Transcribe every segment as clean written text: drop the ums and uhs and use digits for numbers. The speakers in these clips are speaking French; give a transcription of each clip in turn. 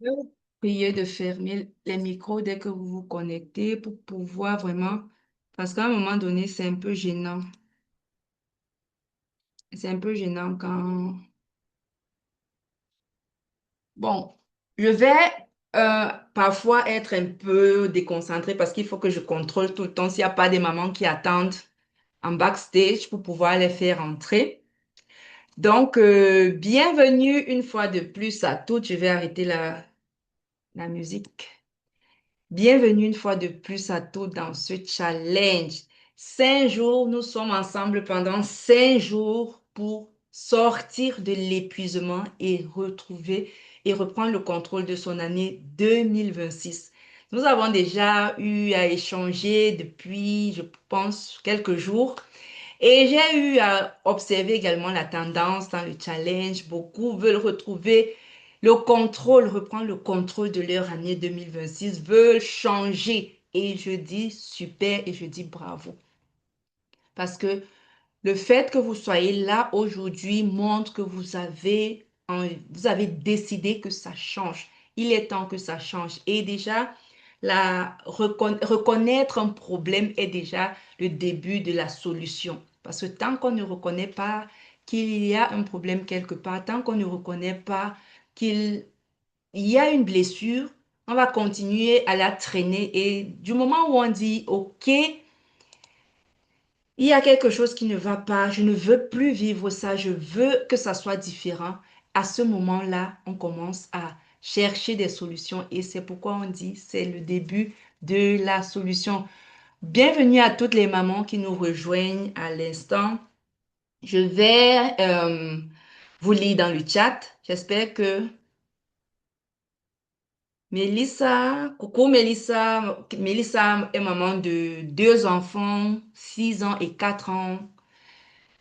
vais vous prier de fermer les micros dès que vous vous connectez pour pouvoir vraiment, parce qu'à un moment donné, c'est un peu gênant. C'est un peu gênant quand... Bon, je vais parfois être un peu déconcentrée parce qu'il faut que je contrôle tout le temps s'il n'y a pas des mamans qui attendent en backstage pour pouvoir les faire entrer. Donc, bienvenue une fois de plus à toutes. Je vais arrêter la musique. Bienvenue une fois de plus à tous dans ce challenge. 5 jours, nous sommes ensemble pendant 5 jours pour sortir de l'épuisement et retrouver et reprendre le contrôle de son année 2026. Nous avons déjà eu à échanger depuis, je pense, quelques jours. Et j'ai eu à observer également la tendance dans le challenge. Beaucoup veulent retrouver le contrôle, reprendre le contrôle de leur année 2026, veulent changer. Et je dis super et je dis bravo. Parce que le fait que vous soyez là aujourd'hui montre que vous avez décidé que ça change. Il est temps que ça change. Et déjà, reconnaître un problème est déjà le début de la solution. Parce que tant qu'on ne reconnaît pas qu'il y a un problème quelque part, tant qu'on ne reconnaît pas qu'il y a une blessure, on va continuer à la traîner. Et du moment où on dit, OK, il y a quelque chose qui ne va pas, je ne veux plus vivre ça, je veux que ça soit différent. À ce moment-là, on commence à chercher des solutions et c'est pourquoi on dit c'est le début de la solution. Bienvenue à toutes les mamans qui nous rejoignent à l'instant. Je vais vous lire dans le chat. J'espère que Mélissa, coucou Mélissa, Mélissa est maman de 2 enfants, 6 ans et 4 ans.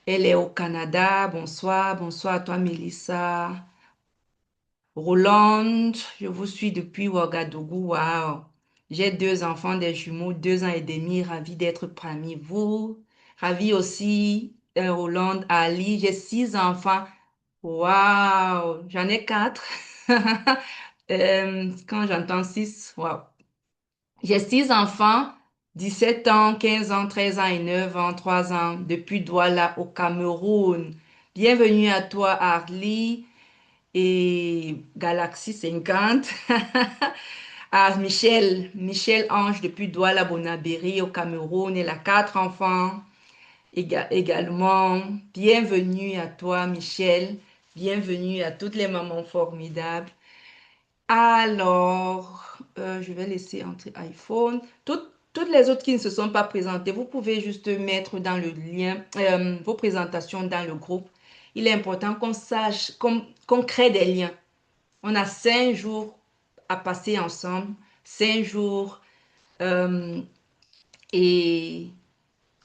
Elle est au Canada. Bonsoir, bonsoir à toi, Mélissa. Roland, je vous suis depuis Ouagadougou. Waouh. J'ai 2 enfants, des jumeaux, 2 ans et demi. Ravi d'être parmi vous. Ravi aussi, Roland, Ali. J'ai 6 enfants. Waouh. J'en ai 4. Quand j'entends 6, waouh. J'ai 6 enfants, 17 ans, 15 ans, 13 ans et 9 ans, 3 ans, depuis Douala au Cameroun. Bienvenue à toi, Arlie et Galaxy 50. À Michel Ange depuis Douala, Bonabéry au Cameroun. Elle a 4 enfants également. Bienvenue à toi, Michel. Bienvenue à toutes les mamans formidables. Alors, je vais laisser entrer iPhone. Toutes les autres qui ne se sont pas présentées, vous pouvez juste mettre dans le lien vos présentations dans le groupe. Il est important qu'on sache, qu'on crée des liens. On a 5 jours à passer ensemble, 5 jours, euh, et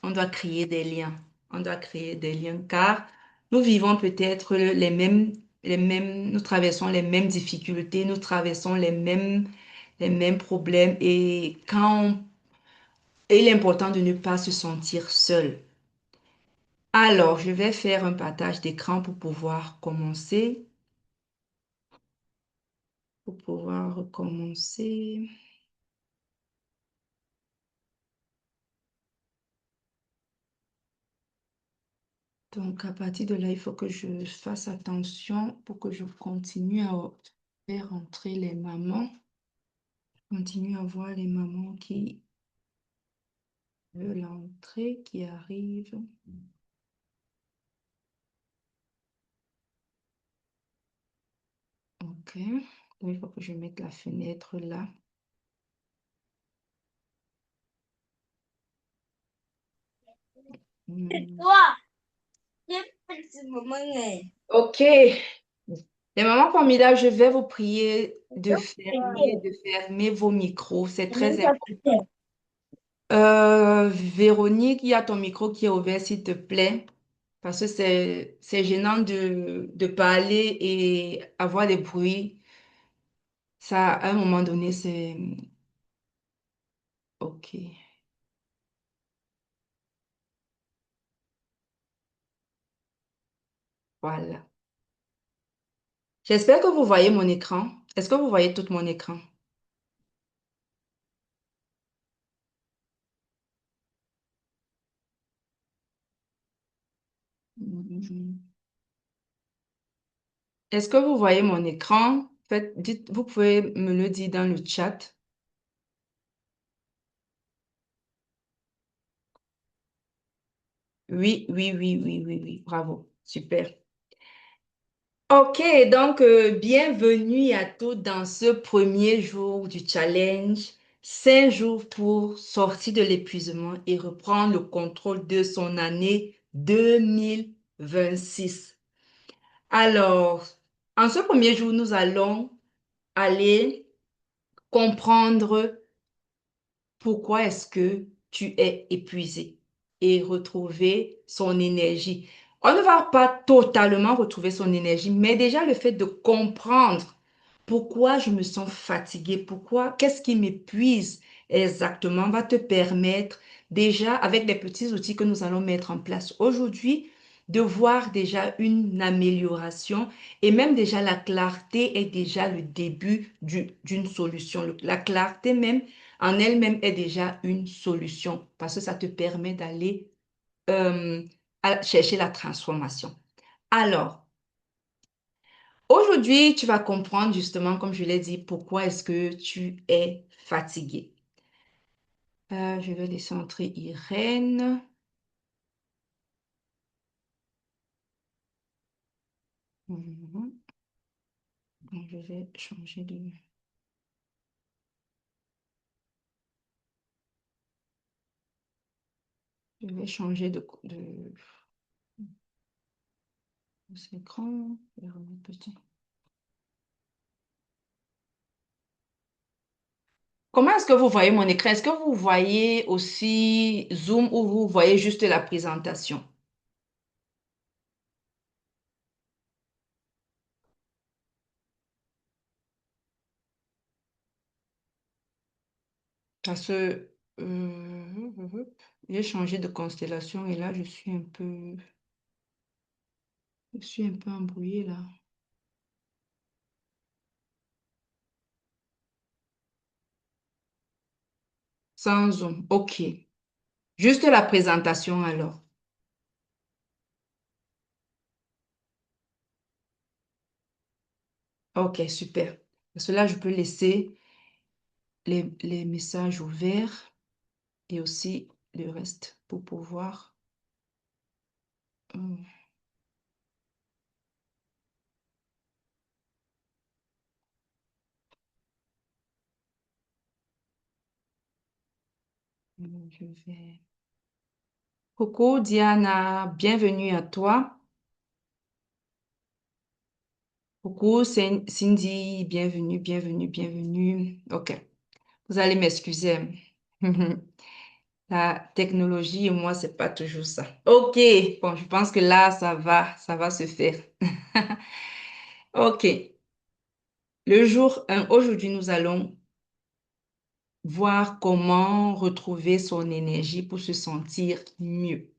on doit créer des liens. On doit créer des liens car nous vivons peut-être nous traversons les mêmes difficultés, nous traversons les mêmes problèmes et il est important de ne pas se sentir seul. Alors, je vais faire un partage d'écran pour pouvoir commencer. Pour pouvoir recommencer. Donc, à partir de là, il faut que je fasse attention pour que je continue à faire entrer les mamans. Continue à voir les mamans qui veulent entrer, qui arrivent. OK. Donc, il faut que je mette la fenêtre là. Hmm. OK. Les mamans formidables, je vais vous prier de fermer vos micros. C'est très important. Véronique, il y a ton micro qui est ouvert, s'il te plaît, parce que c'est gênant de parler et avoir des bruits. Ça, à un moment donné, c'est OK. Voilà. J'espère que vous voyez mon écran. Est-ce que vous voyez tout mon écran? Mhm. Est-ce que vous voyez mon écran? Dites, vous pouvez me le dire dans le chat. Oui, oui, oui, oui, oui, oui. Bravo. Super. Ok, donc bienvenue à tous dans ce premier jour du challenge. 5 jours pour sortir de l'épuisement et reprendre le contrôle de son année 2026. Alors, en ce premier jour, nous allons aller comprendre pourquoi est-ce que tu es épuisé et retrouver son énergie. On ne va pas totalement retrouver son énergie, mais déjà le fait de comprendre pourquoi je me sens fatiguée, pourquoi, qu'est-ce qui m'épuise exactement, va te permettre déjà, avec les petits outils que nous allons mettre en place aujourd'hui, de voir déjà une amélioration et même déjà la clarté est déjà le début d'une solution. La clarté même en elle-même est déjà une solution parce que ça te permet d'aller euh, chercher la transformation. Alors, aujourd'hui, tu vas comprendre justement, comme je l'ai dit, pourquoi est-ce que tu es fatigué. Je vais laisser entrer Irène. Mhm. Donc, je vais changer de cet écran. Je vais remettre petit. Comment est-ce que vous voyez mon écran? Est-ce que vous voyez aussi Zoom ou vous voyez juste la présentation? Parce que j'ai changé de constellation et là, je suis un peu embrouillée là. Sans zoom. OK. Juste la présentation alors. OK, super. Parce que là, je peux laisser les messages ouverts et aussi le reste pour pouvoir. hum, je vais. Coucou Diana, bienvenue à toi. Coucou Cindy, bienvenue, bienvenue, bienvenue. OK. Vous allez m'excuser. La technologie et moi, c'est pas toujours ça. OK. Bon, je pense que là, ça va se faire. OK. Le jour 1, aujourd'hui, nous allons voir comment retrouver son énergie pour se sentir mieux.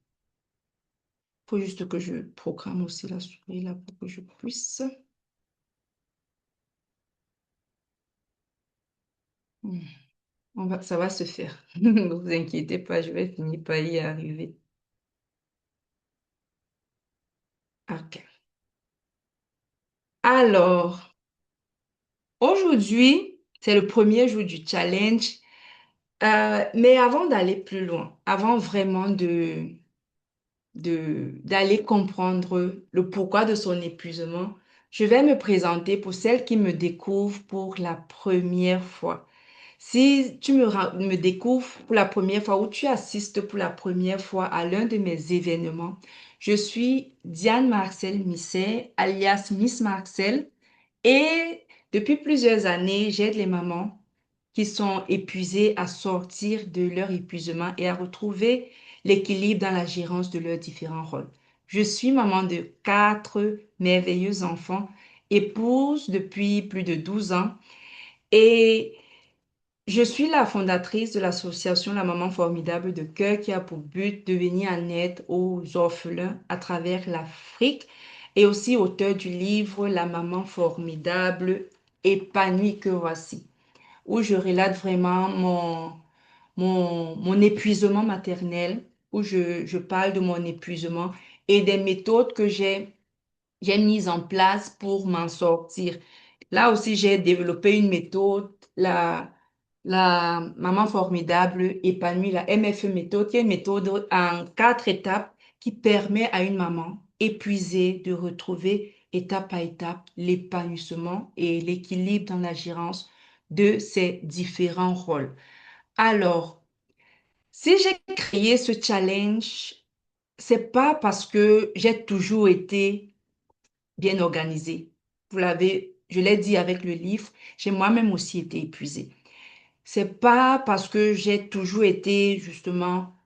Il faut juste que je programme aussi la souris là pour que je puisse. Hmm. Ça va se faire. Ne vous inquiétez pas, je vais finir par y arriver. OK. Alors, aujourd'hui, c'est le premier jour du challenge. Mais avant d'aller plus loin, avant vraiment d'aller comprendre le pourquoi de son épuisement, je vais me présenter pour celles qui me découvrent pour la première fois. Si tu me découvres pour la première fois ou tu assistes pour la première fois à l'un de mes événements, je suis Diane Marcel Misset, alias Miss Marcel, et depuis plusieurs années, j'aide les mamans qui sont épuisées à sortir de leur épuisement et à retrouver l'équilibre dans la gérance de leurs différents rôles. Je suis maman de 4 merveilleux enfants, épouse depuis plus de 12 ans et je suis la fondatrice de l'association La Maman Formidable de Cœur qui a pour but de venir en aide aux orphelins à travers l'Afrique et aussi auteur du livre La Maman Formidable épanouie que voici, où je relate vraiment mon épuisement maternel, où je parle de mon épuisement et des méthodes que j'ai mises en place pour m'en sortir. Là aussi, j'ai développé une méthode, la maman formidable épanouie, la MFE méthode, qui est une méthode en 4 étapes qui permet à une maman épuisée de retrouver étape à étape l'épanouissement et l'équilibre dans la gérance de ses différents rôles. Alors, si j'ai créé ce challenge, c'est pas parce que j'ai toujours été bien organisée. Je l'ai dit avec le livre, j'ai moi-même aussi été épuisée. C'est pas parce que j'ai toujours été justement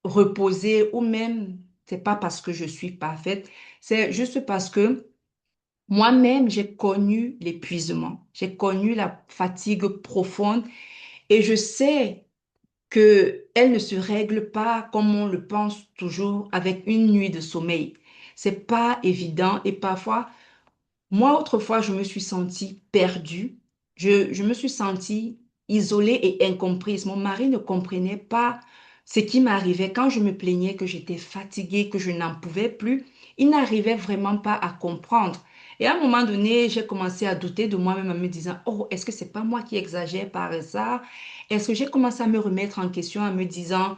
reposée ou même c'est pas parce que je suis parfaite, c'est juste parce que moi-même j'ai connu l'épuisement, j'ai connu la fatigue profonde et je sais que elle ne se règle pas comme on le pense toujours avec une nuit de sommeil. C'est pas évident et parfois moi, autrefois, je me suis sentie perdue. Je me suis sentie isolée et incomprise. Mon mari ne comprenait pas ce qui m'arrivait quand je me plaignais que j'étais fatiguée, que je n'en pouvais plus. Il n'arrivait vraiment pas à comprendre. Et à un moment donné, j'ai commencé à douter de moi-même en me disant, oh, est-ce que c'est pas moi qui exagère par ça? Est-ce que j'ai commencé à me remettre en question en me disant,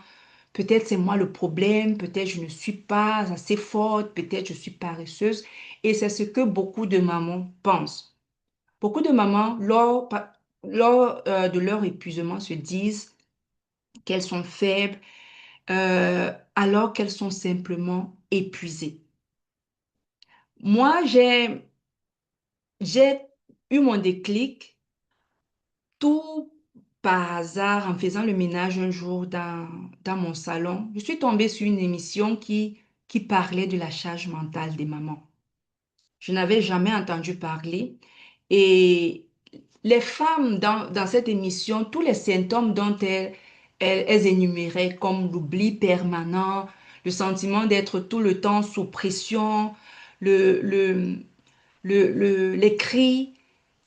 peut-être c'est moi le problème, peut-être je ne suis pas assez forte, peut-être je suis paresseuse. Et c'est ce que beaucoup de mamans pensent. Beaucoup de mamans, lors de leur épuisement, se disent qu'elles sont faibles alors qu'elles sont simplement épuisées. Moi, j'ai eu mon déclic tout par hasard en faisant le ménage un jour dans mon salon. Je suis tombée sur une émission qui parlait de la charge mentale des mamans. Je n'avais jamais entendu parler. Et les femmes dans cette émission, tous les symptômes dont elles énuméraient, comme l'oubli permanent, le sentiment d'être tout le temps sous pression, le, le, les cris,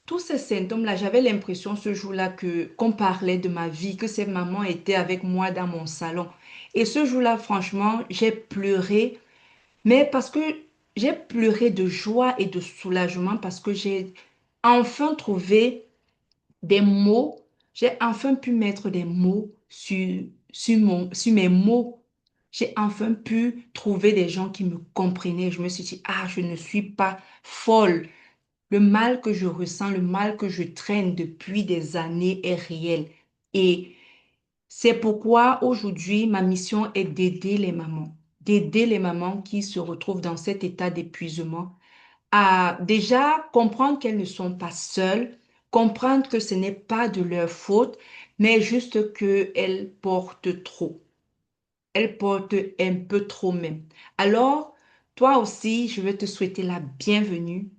tous ces symptômes-là, j'avais l'impression ce jour-là qu'on parlait de ma vie, que cette maman était avec moi dans mon salon. Et ce jour-là, franchement, j'ai pleuré, mais parce que j'ai pleuré de joie et de soulagement, parce que j'ai enfin trouvé des mots, j'ai enfin pu mettre des mots sur mes mots. J'ai enfin pu trouver des gens qui me comprenaient. Je me suis dit, ah, je ne suis pas folle. Le mal que je ressens, le mal que je traîne depuis des années est réel. Et c'est pourquoi aujourd'hui, ma mission est d'aider les mamans qui se retrouvent dans cet état d'épuisement à déjà comprendre qu'elles ne sont pas seules, comprendre que ce n'est pas de leur faute, mais juste qu'elles portent trop. Elles portent un peu trop même. Alors, toi aussi, je vais te souhaiter la bienvenue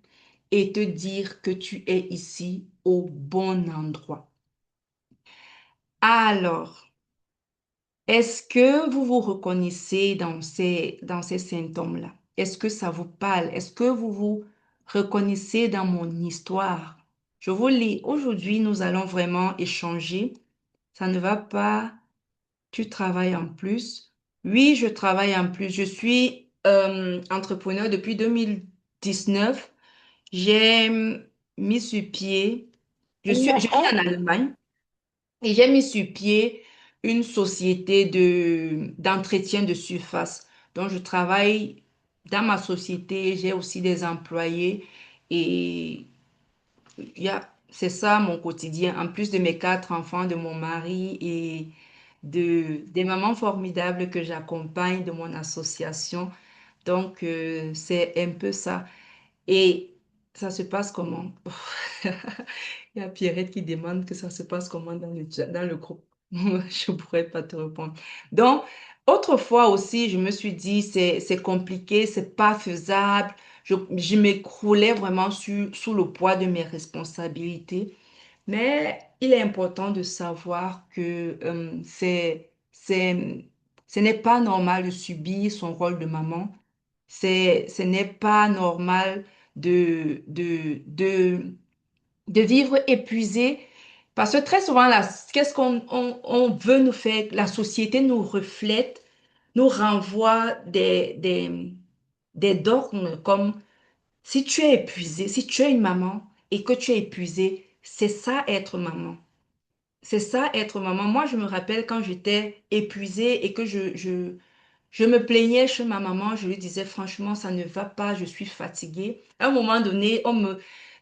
et te dire que tu es ici au bon endroit. Alors, est-ce que vous vous reconnaissez dans ces symptômes-là? Est-ce que ça vous parle? Est-ce que vous vous reconnaissez dans mon histoire? Je vous lis. Aujourd'hui, nous allons vraiment échanger. Ça ne va pas? Tu travailles en plus? Oui, je travaille en plus. Je suis entrepreneur depuis 2019. J'ai mis sur pied, je vis en Allemagne et j'ai mis sur pied une société d'entretien de surface. Donc, je travaille dans ma société, j'ai aussi des employés et c'est ça mon quotidien. En plus de mes 4 enfants, de mon mari et des mamans formidables que j'accompagne de mon association. Donc, c'est un peu ça. Et ça se passe comment? Il y a Pierrette qui demande que ça se passe comment dans le groupe. Je ne pourrais pas te répondre. Donc, autrefois aussi, je me suis dit, c'est compliqué, c'est pas faisable. Je m'écroulais vraiment sous le poids de mes responsabilités. Mais il est important de savoir que ce n'est pas normal de subir son rôle de maman. Ce n'est pas normal de de vivre épuisé. Parce que très souvent, là, qu'est-ce on veut nous faire? La société nous reflète, nous renvoie des dogmes comme si tu es épuisé, si tu es une maman et que tu es épuisé, c'est ça être maman. C'est ça être maman. Moi, je me rappelle quand j'étais épuisée et que je me plaignais chez ma maman, je lui disais franchement, ça ne va pas, je suis fatiguée. À un moment donné,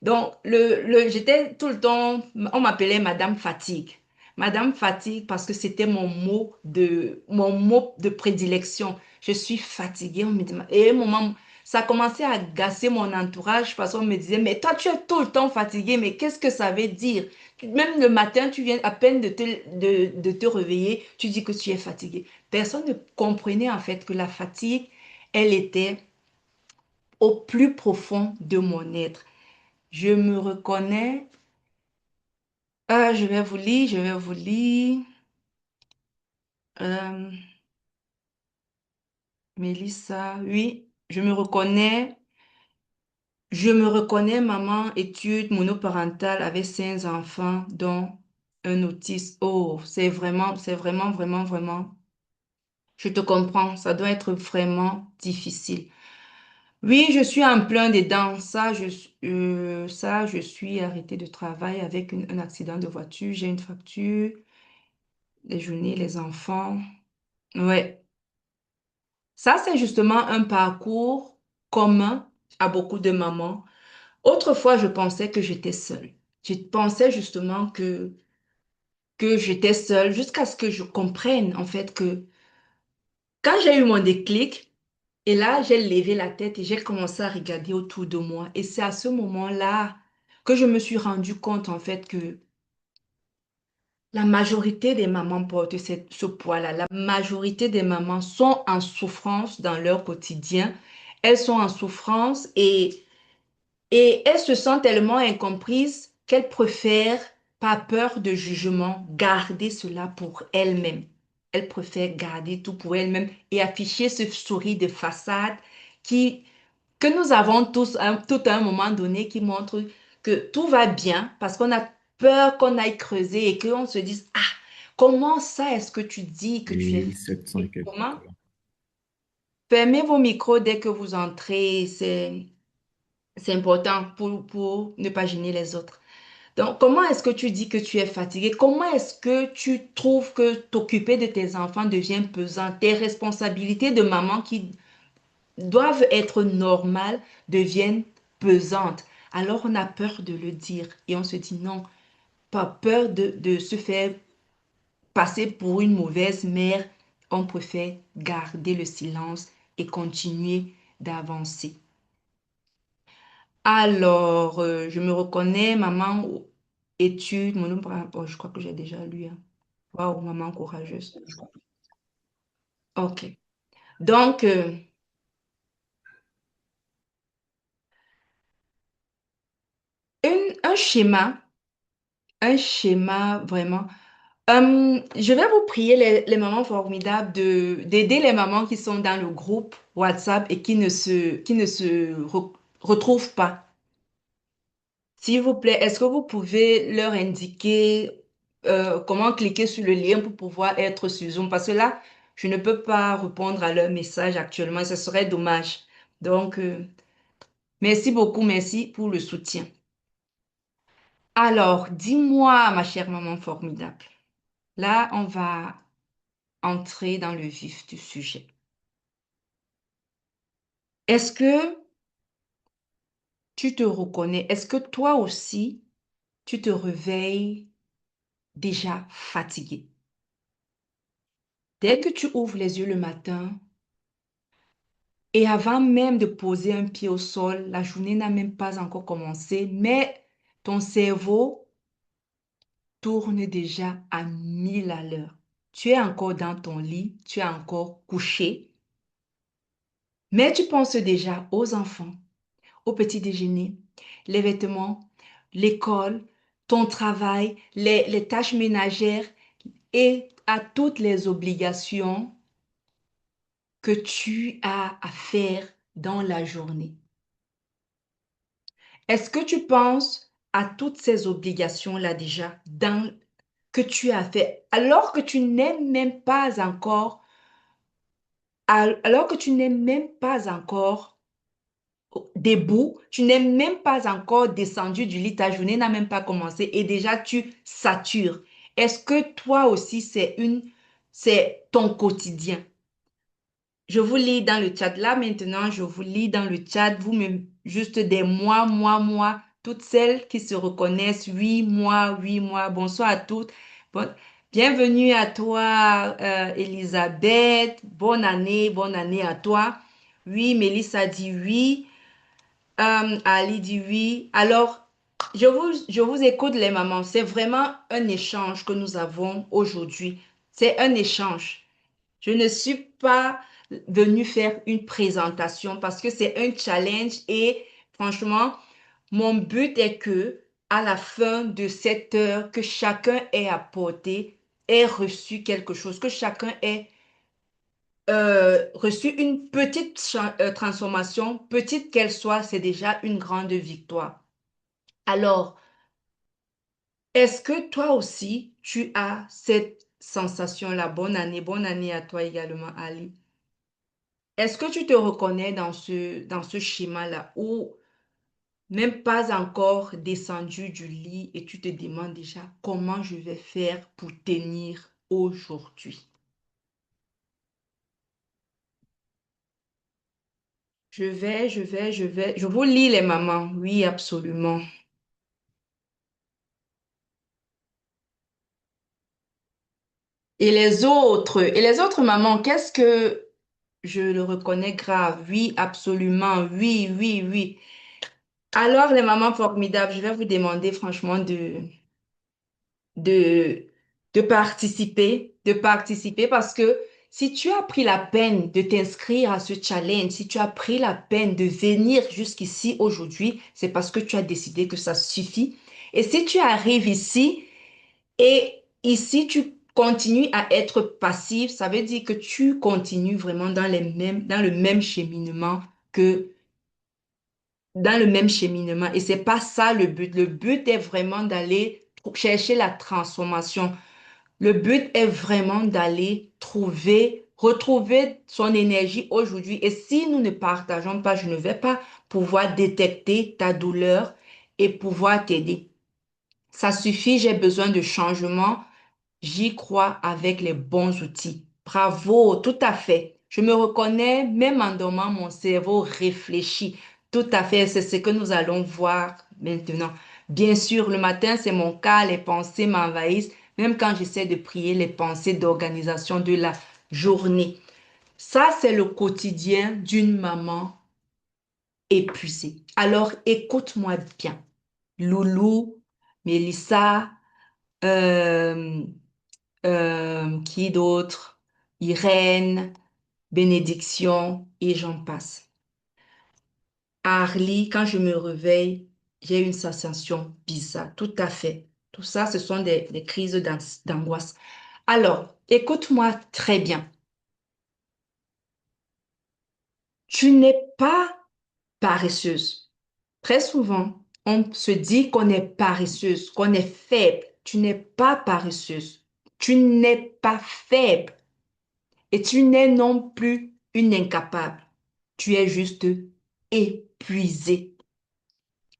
donc, j'étais tout le temps, on m'appelait Madame Fatigue. Madame Fatigue parce que c'était mon mot de prédilection. Je suis fatiguée. On me dit, et à un moment, ça a commencé à agacer mon entourage parce qu'on me disait, mais toi, tu es tout le temps fatiguée, mais qu'est-ce que ça veut dire? Même le matin, tu viens à peine de te réveiller, tu dis que tu es fatiguée. Personne ne comprenait en fait que la fatigue, elle était au plus profond de mon être. Je me reconnais. Ah, je vais vous lire. Euh, Mélissa, oui, je me reconnais, maman, études monoparentale avec 5 enfants, dont un autiste. Oh, c'est vraiment, vraiment, vraiment. Je te comprends, ça doit être vraiment difficile. Oui, je suis en plein dedans. Ça, je suis arrêtée de travail avec un accident de voiture. J'ai une fracture, les journées, les enfants. Ouais. Ça, c'est justement un parcours commun à beaucoup de mamans. Autrefois, je pensais que j'étais seule. Je pensais justement que j'étais seule jusqu'à ce que je comprenne, en fait, que quand j'ai eu mon déclic, et là, j'ai levé la tête et j'ai commencé à regarder autour de moi. Et c'est à ce moment-là que je me suis rendu compte, en fait, que la majorité des mamans portent ce poids-là. La majorité des mamans sont en souffrance dans leur quotidien. Elles sont en souffrance et elles se sentent tellement incomprises qu'elles préfèrent, par peur de jugement, garder cela pour elles-mêmes. Elles préfèrent garder tout pour elles-mêmes et afficher ce sourire de façade qui que nous avons tous tout à un moment donné qui montre que tout va bien parce qu'on a peur qu'on aille creuser et qu'on se dise, ah, comment ça est-ce que tu dis que tu es 1700 et fatigué? quelques Comment? dollars. Fermez vos micros dès que vous entrez, c'est important pour ne pas gêner les autres. Donc, comment est-ce que tu dis que tu es fatigué? Comment est-ce que tu trouves que t'occuper de tes enfants devient pesant? Tes responsabilités de maman qui doivent être normales deviennent pesantes. Alors on a peur de le dire et on se dit non, pas peur de se faire passer pour une mauvaise mère. On préfère garder le silence et continuer d'avancer. Alors, je me reconnais, maman, études, oh, je crois que j'ai déjà lu, hein. Waouh, maman courageuse. OK. Donc, un un schéma vraiment. Je vais vous prier les mamans formidables d'aider les mamans qui sont dans le groupe WhatsApp et qui ne se retrouvent pas. S'il vous plaît, est-ce que vous pouvez leur indiquer comment cliquer sur le lien pour pouvoir être sur Zoom? Parce que là, je ne peux pas répondre à leur message actuellement et ce serait dommage. Donc, merci beaucoup, merci pour le soutien. Alors, dis-moi, ma chère maman formidable, là, on va entrer dans le vif du sujet. Est-ce que tu te reconnais? Est-ce que toi aussi, tu te réveilles déjà fatigué? Dès que tu ouvres les yeux le matin et avant même de poser un pied au sol, la journée n'a même pas encore commencé, mais ton cerveau tourne déjà à 1000 à l'heure. Tu es encore dans ton lit, tu es encore couché, mais tu penses déjà aux enfants, au petit déjeuner, les vêtements, l'école, ton travail, les tâches ménagères et à toutes les obligations que tu as à faire dans la journée. Est-ce que tu penses à toutes ces obligations-là déjà que tu as fait, alors que tu n'es même pas encore, alors que tu n'es même pas encore debout, tu n'es même pas encore descendu du lit, ta journée n'a même pas commencé et déjà tu satures. Est-ce que toi aussi c'est ton quotidien? Je vous lis dans le chat. Là, maintenant, je vous lis dans le chat. Vous me, juste des moi. Toutes celles qui se reconnaissent. Oui, moi. Bonsoir à toutes. Bon- Bienvenue à toi, Elisabeth. Bonne année à toi. Oui, Mélissa dit oui. Ali dit oui. Alors, je vous écoute, les mamans. C'est vraiment un échange que nous avons aujourd'hui. C'est un échange. Je ne suis pas venue faire une présentation parce que c'est un challenge et franchement, mon but est que à la fin de cette heure, que chacun ait apporté, ait reçu quelque chose, que chacun ait reçu une petite transformation, petite qu'elle soit, c'est déjà une grande victoire. Alors, est-ce que toi aussi, tu as cette sensation-là? Bonne année à toi également, Ali. Est-ce que tu te reconnais dans ce schéma-là où même pas encore descendu du lit et tu te demandes déjà comment je vais faire pour tenir aujourd'hui? Je vous lis les mamans. Oui, absolument. Et les autres mamans, qu'est-ce que je le reconnais grave? Oui, absolument. Oui. Alors, les mamans formidables, je vais vous demander franchement de, de participer parce que si tu as pris la peine de t'inscrire à ce challenge, si tu as pris la peine de venir jusqu'ici aujourd'hui, c'est parce que tu as décidé que ça suffit. Et si tu arrives ici et ici tu continues à être passif, ça veut dire que tu continues vraiment dans le même cheminement que dans le même cheminement. Et c'est pas ça le but. Le but est vraiment d'aller chercher la transformation. Le but est vraiment d'aller retrouver son énergie aujourd'hui. Et si nous ne partageons pas, je ne vais pas pouvoir détecter ta douleur et pouvoir t'aider. Ça suffit, j'ai besoin de changement. J'y crois avec les bons outils. Bravo, tout à fait. Je me reconnais, même en dormant, mon cerveau réfléchit. Tout à fait, c'est ce que nous allons voir maintenant. Bien sûr, le matin, c'est mon cas, les pensées m'envahissent. Même quand j'essaie de prier, les pensées d'organisation de la journée. Ça, c'est le quotidien d'une maman épuisée. Alors, écoute-moi bien. Loulou, Mélissa, euh, qui d'autre? Irène, Bénédiction et j'en passe. Arlie, quand je me réveille, j'ai une sensation bizarre. Tout à fait. Tout ça, ce sont des crises d'angoisse. Alors, écoute-moi très bien. Tu n'es pas paresseuse. Très souvent, on se dit qu'on est paresseuse, qu'on est faible. Tu n'es pas paresseuse. Tu n'es pas faible. Et tu n'es non plus une incapable. Tu es juste épuisé.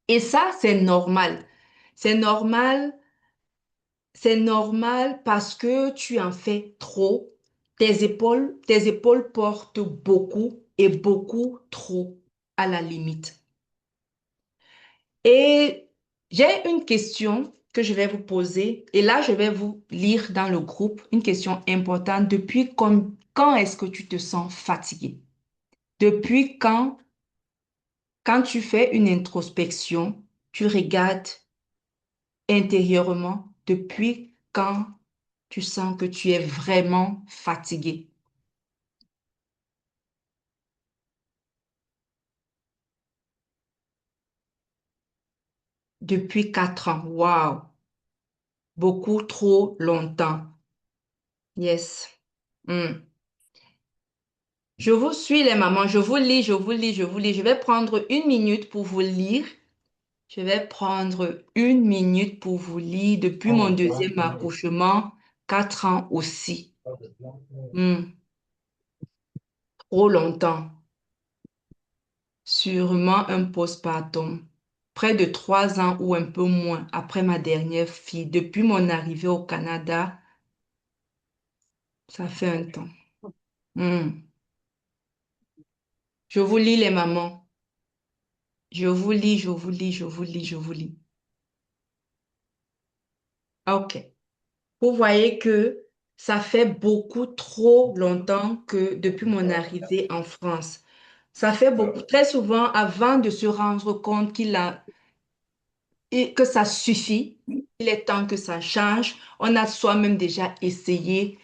Et ça, c'est normal. C'est normal, c'est normal parce que tu en fais trop. Tes épaules portent beaucoup et beaucoup trop à la limite. Et j'ai une question que je vais vous poser. Et là, je vais vous lire dans le groupe une question importante. Quand est-ce que tu te sens fatigué? Depuis quand tu fais une introspection, tu regardes intérieurement, depuis quand tu sens que tu es vraiment fatigué? Depuis 4 ans. Waouh! Beaucoup trop longtemps. Yes. Hmm. Je vous suis les mamans, je vous lis. Je vais prendre 1 minute pour vous lire. Je vais prendre 1 minute pour vous lire depuis mon deuxième accouchement, 4 ans aussi. Hmm, trop longtemps. Sûrement un postpartum. Près de 3 ans ou un peu moins après ma dernière fille. Depuis mon arrivée au Canada, ça fait un temps. Hmm. Je vous lis les mamans. Je vous lis, je vous lis, je vous lis, je vous lis. OK. Vous voyez que ça fait beaucoup trop longtemps que depuis mon arrivée en France. Ça fait beaucoup, très souvent, avant de se rendre compte que ça suffit, il est temps que ça change. On a soi-même déjà essayé.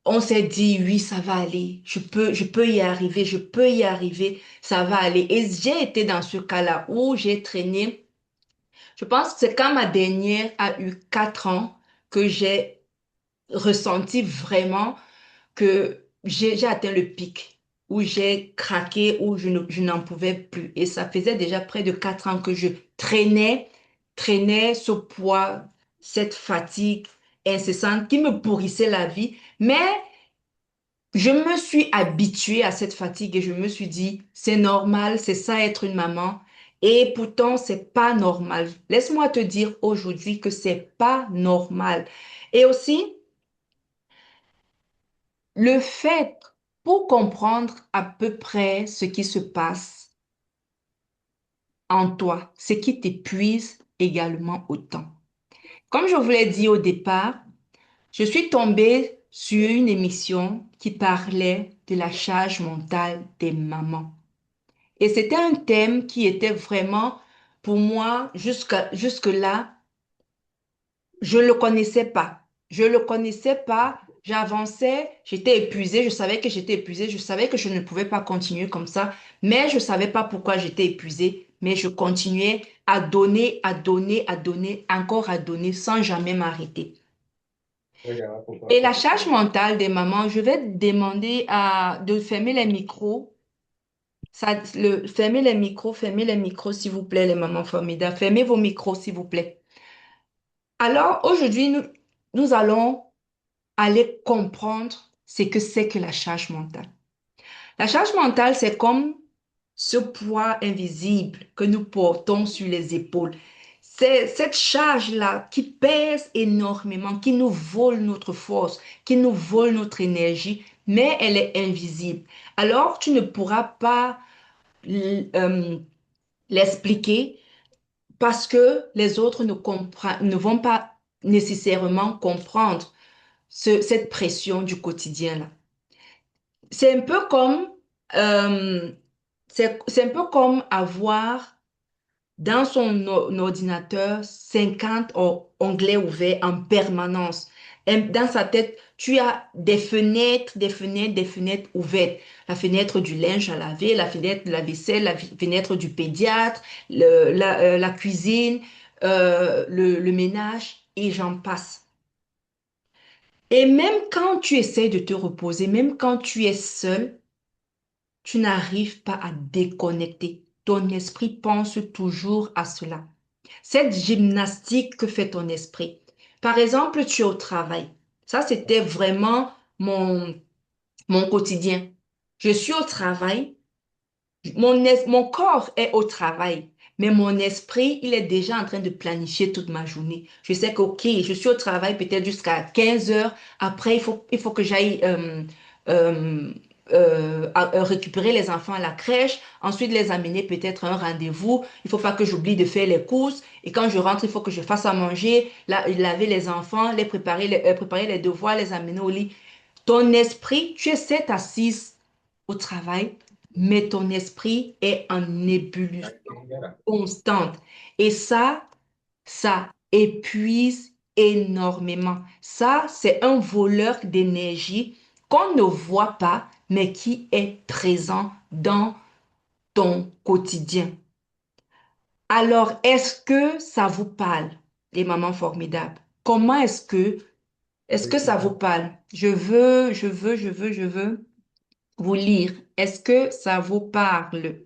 On s'est dit, oui, ça va aller. Je peux y arriver, je peux y arriver, ça va aller. Et j'ai été dans ce cas-là où j'ai traîné. Je pense que c'est quand ma dernière a eu 4 ans que j'ai ressenti vraiment que j'ai atteint le pic, où j'ai craqué, où je n'en pouvais plus. Et ça faisait déjà près de 4 ans que je traînais ce poids, cette fatigue incessante qui me pourrissait la vie. Mais je me suis habituée à cette fatigue et je me suis dit, c'est normal, c'est ça être une maman. Et pourtant, c'est pas normal. Laisse-moi te dire aujourd'hui que c'est pas normal. Et aussi, le fait, pour comprendre à peu près ce qui se passe en toi, ce qui t'épuise également autant. Comme je vous l'ai dit au départ, je suis tombée sur une émission qui parlait de la charge mentale des mamans. Et c'était un thème qui était vraiment, pour moi, jusque-là, je ne le connaissais pas. Je ne le connaissais pas. J'avançais, j'étais épuisée, je savais que j'étais épuisée, je savais que je ne pouvais pas continuer comme ça, mais je ne savais pas pourquoi j'étais épuisée, mais je continuais à donner, à donner, à donner, encore à donner sans jamais m'arrêter. Et la charge mentale des mamans, je vais demander de fermer les micros. Fermez les micros, s'il vous plaît, les mamans formidables. Fermez vos micros, s'il vous plaît. Alors, aujourd'hui, nous allons aller comprendre ce que c'est que la charge mentale. La charge mentale, c'est comme ce poids invisible que nous portons sur les épaules. C'est cette charge-là qui pèse énormément, qui nous vole notre force, qui nous vole notre énergie, mais elle est invisible. Alors, tu ne pourras pas euh, l'expliquer parce que les autres ne vont pas nécessairement comprendre cette pression du quotidien là. C'est un peu comme, euh, c'est un peu comme avoir dans son ordinateur 50 onglets ouverts en permanence. Et dans sa tête, tu as des fenêtres, des fenêtres, des fenêtres ouvertes. La fenêtre du linge à laver, la fenêtre de la vaisselle, la fenêtre du pédiatre, la cuisine, le ménage, et j'en passe. Et même quand tu essaies de te reposer, même quand tu es seul, tu n'arrives pas à déconnecter. Ton esprit pense toujours à cela. Cette gymnastique que fait ton esprit. Par exemple, tu es au travail. Ça, c'était vraiment mon quotidien. Je suis au travail, mon corps est au travail, mais mon esprit, il est déjà en train de planifier toute ma journée. Je sais que, OK, je suis au travail peut-être jusqu'à 15 heures. Après, il faut que j'aille euh, récupérer les enfants à la crèche, ensuite les amener peut-être à un rendez-vous. Il faut pas que j'oublie de faire les courses. Et quand je rentre, il faut que je fasse à manger, laver les enfants, préparer les devoirs, les amener au lit. Ton esprit, tu es cette assise au travail, mais ton esprit est en ébullition constante. Et ça épuise énormément. Ça, c'est un voleur d'énergie qu'on ne voit pas, mais qui est présent dans ton quotidien. Alors, est-ce que ça vous parle, les mamans formidables? Comment est-ce que ça vous parle? Je veux vous lire. Est-ce que ça vous parle?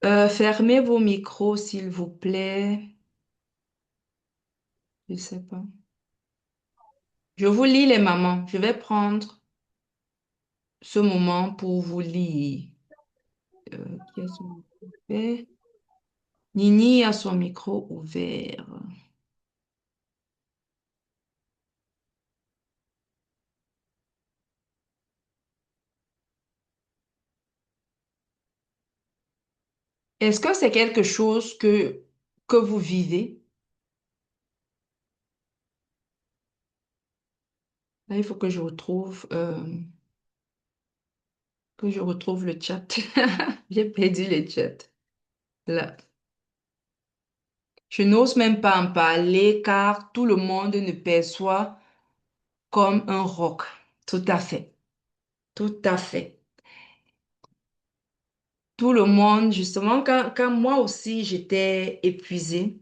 Fermez vos micros, s'il vous plaît. Je sais pas. Je vous lis les mamans. Je vais prendre ce moment pour vous lire. Qui a son micro ouvert? Nini a son micro ouvert. Est-ce que c'est quelque chose que vous vivez? Là, il faut que je retrouve le chat. J'ai perdu le chat. Là. Je n'ose même pas en parler car tout le monde ne perçoit comme un roc. Tout à fait. Tout à fait. Tout le monde, justement, quand moi aussi j'étais épuisée,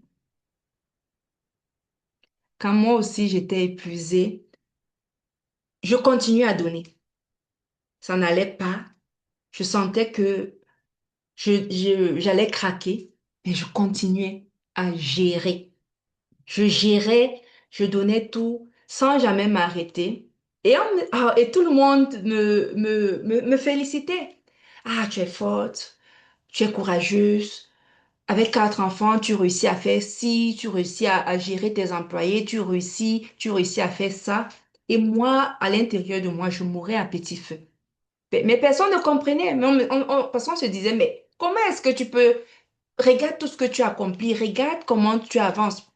quand moi aussi j'étais épuisée, je continuais à donner. Ça n'allait pas. Je sentais que j'allais craquer, mais je continuais à gérer. Je gérais, je donnais tout sans jamais m'arrêter. Et tout le monde me félicitait. Ah, tu es forte, tu es courageuse. Avec 4 enfants, tu réussis à faire ci, tu réussis à gérer tes employés, tu réussis à faire ça. Et moi, à l'intérieur de moi, je mourais à petit feu. Mais personne ne comprenait. Parce qu'on se disait, mais comment est-ce que tu peux... Regarde tout ce que tu accomplis, regarde comment tu avances.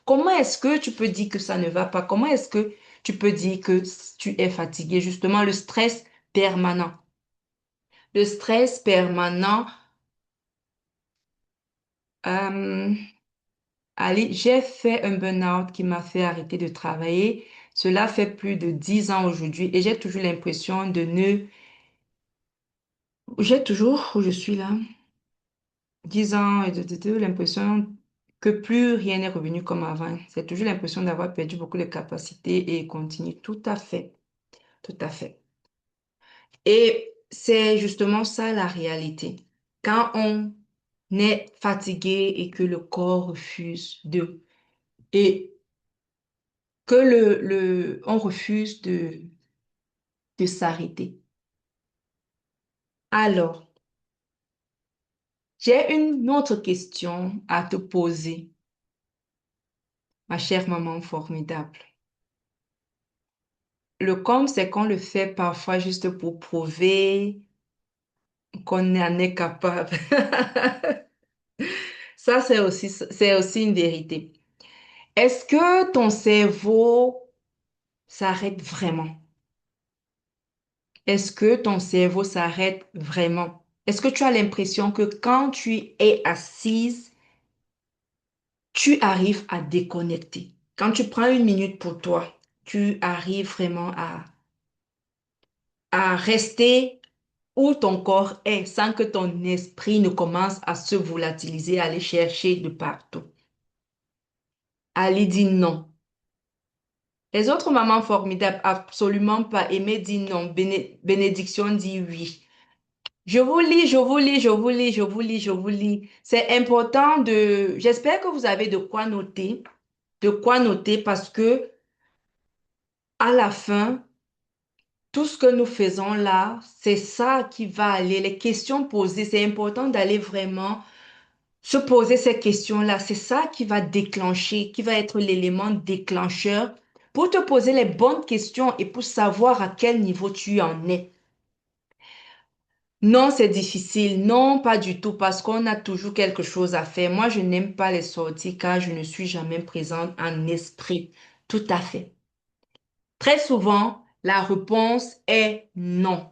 Comment est-ce que tu peux dire que ça ne va pas? Comment est-ce que tu peux dire que tu es fatigué? Justement, le stress permanent. Le stress permanent. euh, Allez, j'ai fait un burn-out qui m'a fait arrêter de travailler. Cela fait plus de 10 ans aujourd'hui et j'ai toujours l'impression de ne... J'ai toujours, où je suis là, 10 ans et l'impression que plus rien n'est revenu comme avant. C'est toujours l'impression d'avoir perdu beaucoup de capacités et continue. Tout à fait, tout à fait. Et c'est justement ça la réalité. Quand on est fatigué et que le corps refuse et que on refuse de s'arrêter. Alors, j'ai une autre question à te poser, ma chère maman formidable. Le com, c'est qu'on le fait parfois juste pour prouver qu'on en est capable. Ça, c'est aussi une vérité. Est-ce que ton cerveau s'arrête vraiment? Est-ce que ton cerveau s'arrête vraiment? Est-ce que tu as l'impression que quand tu es assise, tu arrives à déconnecter? Quand tu prends une minute pour toi, tu arrives vraiment à rester où ton corps est sans que ton esprit ne commence à se volatiliser, à aller chercher de partout. Ali dit non. Les autres mamans formidables, absolument pas. Aimé dit non. Bénédiction dit oui. Je vous lis, je vous lis, je vous lis, je vous lis, je vous lis. C'est important de... J'espère que vous avez de quoi noter parce que à la fin, tout ce que nous faisons là, c'est ça qui va aller. Les questions posées, c'est important d'aller vraiment se poser ces questions-là. C'est ça qui va déclencher, qui va être l'élément déclencheur pour te poser les bonnes questions et pour savoir à quel niveau tu en es. Non, c'est difficile. Non, pas du tout, parce qu'on a toujours quelque chose à faire. Moi, je n'aime pas les sorties car je ne suis jamais présente en esprit. Tout à fait. Très souvent, la réponse est non.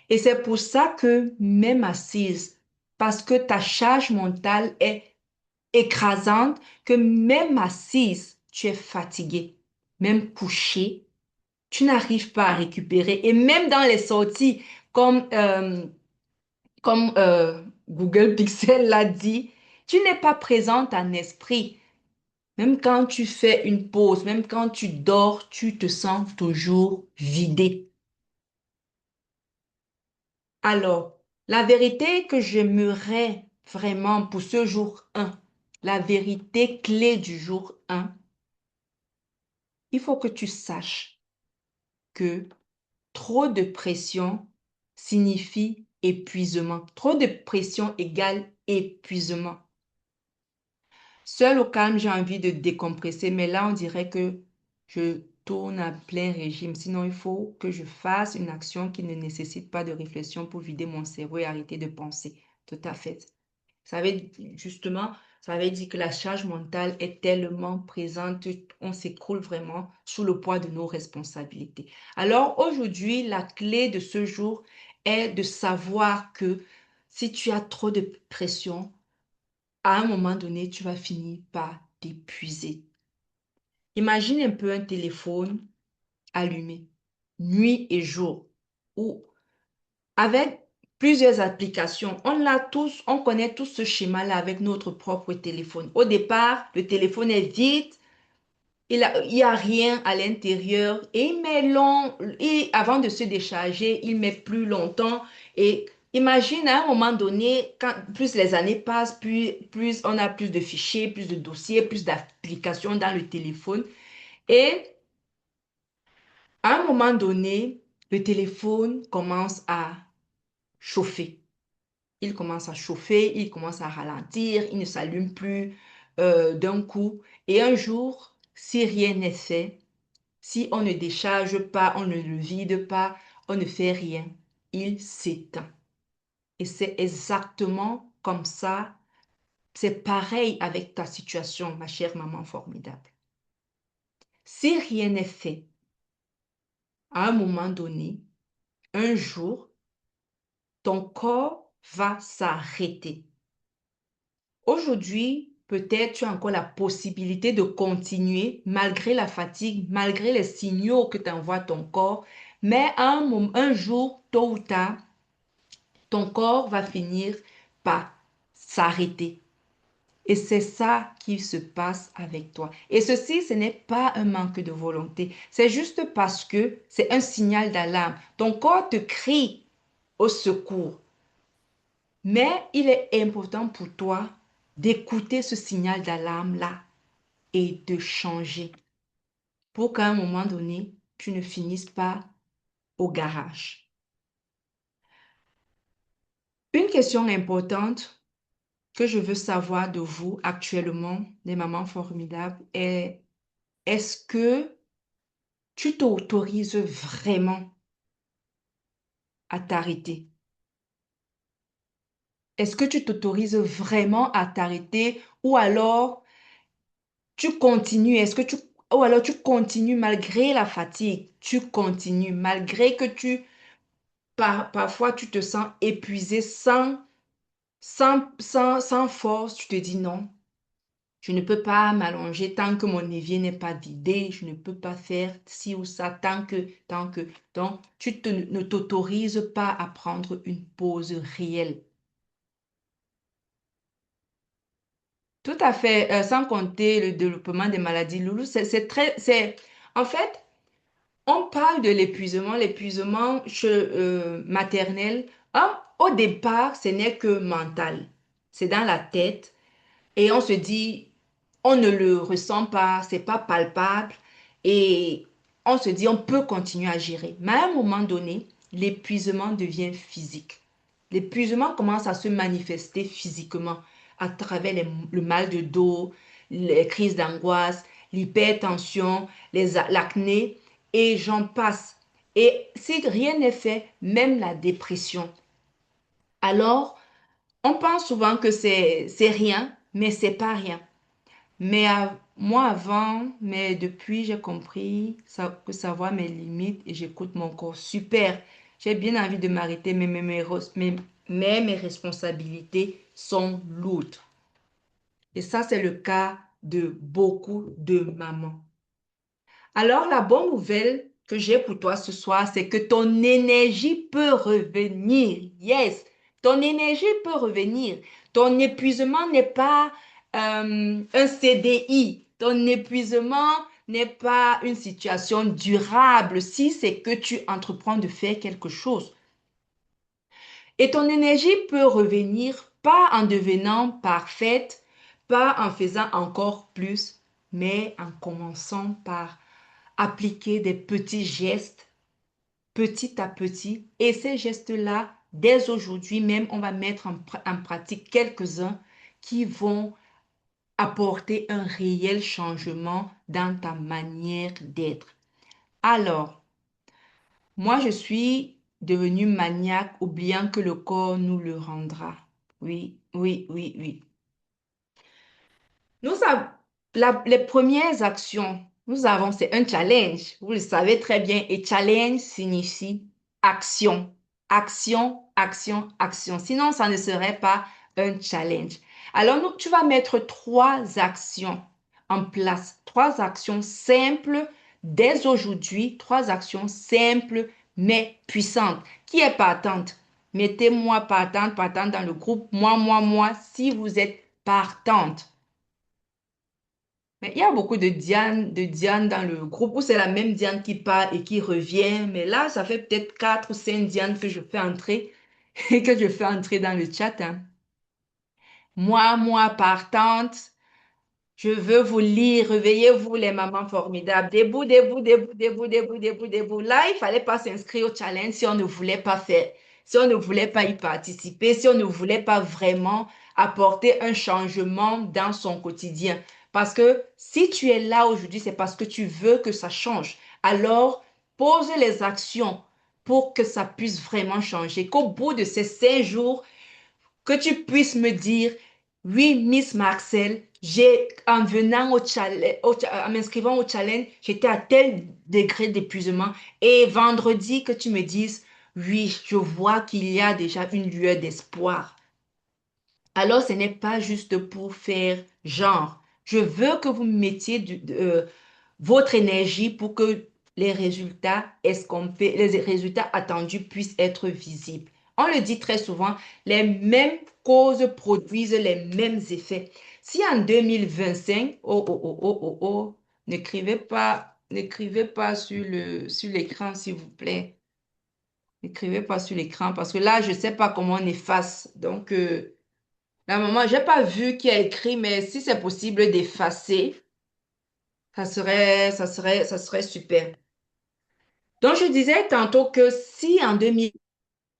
Et c'est pour ça que même assise, parce que ta charge mentale est écrasante, que même assise, tu es fatigué. Même couché, tu n'arrives pas à récupérer. Et même dans les sorties, comme, euh, comme Google Pixel l'a dit, tu n'es pas présente en esprit. Même quand tu fais une pause, même quand tu dors, tu te sens toujours vidé. Alors, La vérité que j'aimerais vraiment pour ce jour 1, la vérité clé du jour 1, il faut que tu saches que trop de pression signifie épuisement. Trop de pression égale épuisement. Seul au calme, j'ai envie de décompresser, mais là, on dirait que je tourne à plein régime. Sinon, il faut que je fasse une action qui ne nécessite pas de réflexion pour vider mon cerveau et arrêter de penser. Tout à fait. Ça veut justement, ça veut dire que la charge mentale est tellement présente, on s'écroule vraiment sous le poids de nos responsabilités. Alors aujourd'hui, la clé de ce jour est de savoir que si tu as trop de pression, à un moment donné, tu vas finir par t'épuiser. Imagine un peu un téléphone allumé, nuit et jour, ou avec plusieurs applications. On l'a tous, on connaît tous ce schéma-là avec notre propre téléphone. Au départ, le téléphone est vide, il y a rien à l'intérieur et il met long, et avant de se décharger, il met plus longtemps. Et imagine à un moment donné, quand plus les années passent, plus on a plus de fichiers, plus de dossiers, plus d'applications dans le téléphone. Et à un moment donné, le téléphone commence à chauffer. Il commence à chauffer, il commence à ralentir, il ne s'allume plus d'un coup. Et un jour, si rien n'est fait, si on ne décharge pas, on ne le vide pas, on ne fait rien, il s'éteint. Et c'est exactement comme ça, c'est pareil avec ta situation, ma chère maman formidable. Si rien n'est fait, à un moment donné, un jour, ton corps va s'arrêter. Aujourd'hui, peut-être tu as encore la possibilité de continuer malgré la fatigue, malgré les signaux que t'envoie ton corps, mais un jour, tôt ou tard, ton corps va finir par s'arrêter. Et c'est ça qui se passe avec toi. Et ceci, ce n'est pas un manque de volonté. C'est juste parce que c'est un signal d'alarme. Ton corps te crie au secours. Mais il est important pour toi d'écouter ce signal d'alarme-là et de changer pour qu'à un moment donné, tu ne finisses pas au garage. Une question importante que je veux savoir de vous actuellement, les mamans formidables, est-ce que tu t'autorises vraiment à t'arrêter? Est-ce que tu t'autorises vraiment à t'arrêter ou alors tu continues? Ou alors tu continues malgré la fatigue, tu continues malgré que parfois tu te sens épuisé sans force, tu te dis non. Je ne peux pas m'allonger tant que mon évier n'est pas vidé. Je ne peux pas faire ci ou ça tant que. Donc, ne t'autorises pas à prendre une pause réelle. Tout à fait, sans compter le développement des maladies, Loulou, en fait, on parle de l'épuisement, maternel. Au départ, ce n'est que mental. C'est dans la tête. Et on se dit, on ne le ressent pas, c'est pas palpable et on se dit, on peut continuer à gérer. Mais à un moment donné, l'épuisement devient physique. L'épuisement commence à se manifester physiquement à travers le mal de dos, les crises d'angoisse, l'hypertension, l'acné et j'en passe. Et si rien n'est fait, même la dépression. Alors, on pense souvent que c'est rien, mais c'est pas rien. Mais moi avant, mais depuis, j'ai compris que savoir mes limites et j'écoute mon corps. Super. J'ai bien envie de m'arrêter, mais mes responsabilités sont lourdes. Et ça, c'est le cas de beaucoup de mamans. Alors, la bonne nouvelle que j'ai pour toi ce soir, c'est que ton énergie peut revenir. Yes, ton énergie peut revenir. Ton épuisement n'est pas un CDI. Ton épuisement n'est pas une situation durable si c'est que tu entreprends de faire quelque chose. Et ton énergie peut revenir pas en devenant parfaite, pas en faisant encore plus, mais en commençant par appliquer des petits gestes petit à petit. Et ces gestes-là, dès aujourd'hui même, on va mettre en pratique quelques-uns qui vont apporter un réel changement dans ta manière d'être. Alors, moi, je suis devenue maniaque, oubliant que le corps nous le rendra. Oui, oui, oui, oui. Nous avons les premières actions, nous avons, c'est un challenge. Vous le savez très bien. Et challenge signifie action. Action, action, action. Sinon, ça ne serait pas un challenge. Alors, tu vas mettre trois actions en place. Trois actions simples dès aujourd'hui. Trois actions simples mais puissantes. Qui est partante? Mettez-moi partante, partante dans le groupe. Moi, si vous êtes partante. Mais il y a beaucoup de Diane dans le groupe où c'est la même Diane qui part et qui revient. Mais là, ça fait peut-être quatre ou cinq Diane que je fais entrer et que je fais entrer dans le chat, hein. Moi, partante. Je veux vous lire, réveillez-vous les mamans formidables. Debout, debout, debout, debout, debout, debout, debout. Là, il fallait pas s'inscrire au challenge si on ne voulait pas faire, si on ne voulait pas y participer, si on ne voulait pas vraiment apporter un changement dans son quotidien. Parce que si tu es là aujourd'hui, c'est parce que tu veux que ça change. Alors, pose les actions pour que ça puisse vraiment changer. Qu'au bout de ces 5 jours, que tu puisses me dire, oui, Miss Marcel, en venant au challenge, en m'inscrivant au challenge, j'étais à tel degré d'épuisement. Et vendredi, que tu me dises, oui, je vois qu'il y a déjà une lueur d'espoir. Alors, ce n'est pas juste pour faire genre. Je veux que vous mettiez votre énergie pour que les résultats escomptés, les résultats attendus puissent être visibles. On le dit très souvent, les mêmes causes produisent les mêmes effets. Si en 2025, n'écrivez pas sur l'écran, s'il vous plaît. N'écrivez pas sur l'écran parce que là, je ne sais pas comment on efface. Donc, la maman, j'ai pas vu qui a écrit, mais si c'est possible d'effacer, ça serait super. Donc, je disais tantôt que si en 2000,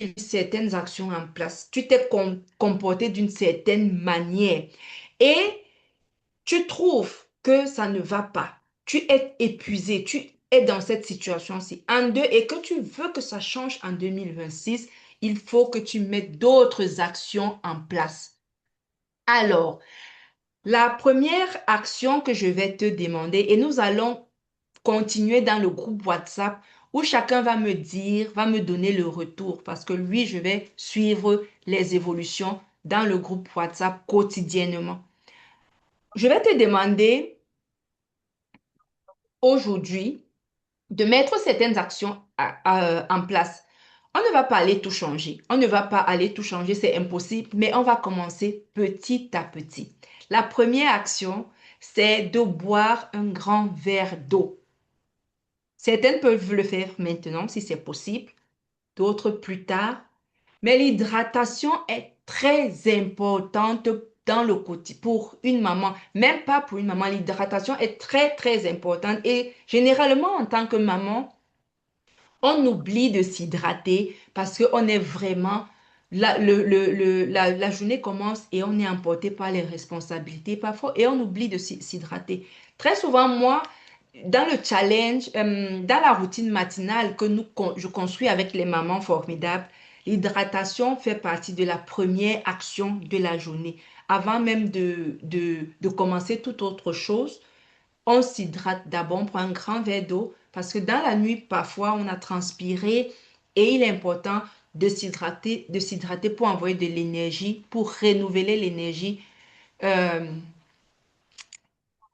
il y a eu certaines actions en place, tu t'es comporté d'une certaine manière et tu trouves que ça ne va pas, tu es épuisé, tu es dans cette situation-ci, et que tu veux que ça change en 2026, il faut que tu mettes d'autres actions en place. Alors, la première action que je vais te demander, et nous allons continuer dans le groupe WhatsApp où chacun va me dire, va me donner le retour parce que lui, je vais suivre les évolutions dans le groupe WhatsApp quotidiennement. Je vais te demander aujourd'hui de mettre certaines actions en place. On ne va pas aller tout changer. On ne va pas aller tout changer, c'est impossible, mais on va commencer petit à petit. La première action, c'est de boire un grand verre d'eau. Certaines peuvent le faire maintenant si c'est possible, d'autres plus tard. Mais l'hydratation est très importante dans le quotidien pour une maman, même pas pour une maman. L'hydratation est très, très importante. Et généralement, en tant que maman, on oublie de s'hydrater parce qu'on est vraiment, la journée commence et on est emporté par les responsabilités parfois et on oublie de s'hydrater. Très souvent, moi, dans le challenge, dans la routine matinale que je construis avec les mamans formidables, l'hydratation fait partie de la première action de la journée. Avant même de commencer toute autre chose, on s'hydrate d'abord, on prend un grand verre d'eau parce que dans la nuit, parfois, on a transpiré et il est important de s'hydrater pour envoyer de l'énergie, pour renouveler l'énergie euh,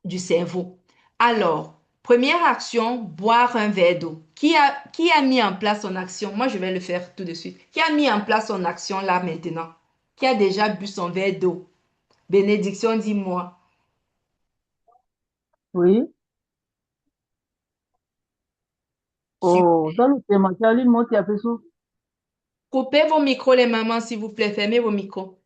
du cerveau. Alors, première action, boire un verre d'eau. Qui a mis en place son action? Moi, je vais le faire tout de suite. Qui a mis en place son action là maintenant? Qui a déjà bu son verre d'eau? Bénédiction, dis-moi. Oui. Oh, dans le thème, tu as lu le mot qui a fait ça. Coupez vos micros, les mamans, s'il vous plaît. Fermez vos micros.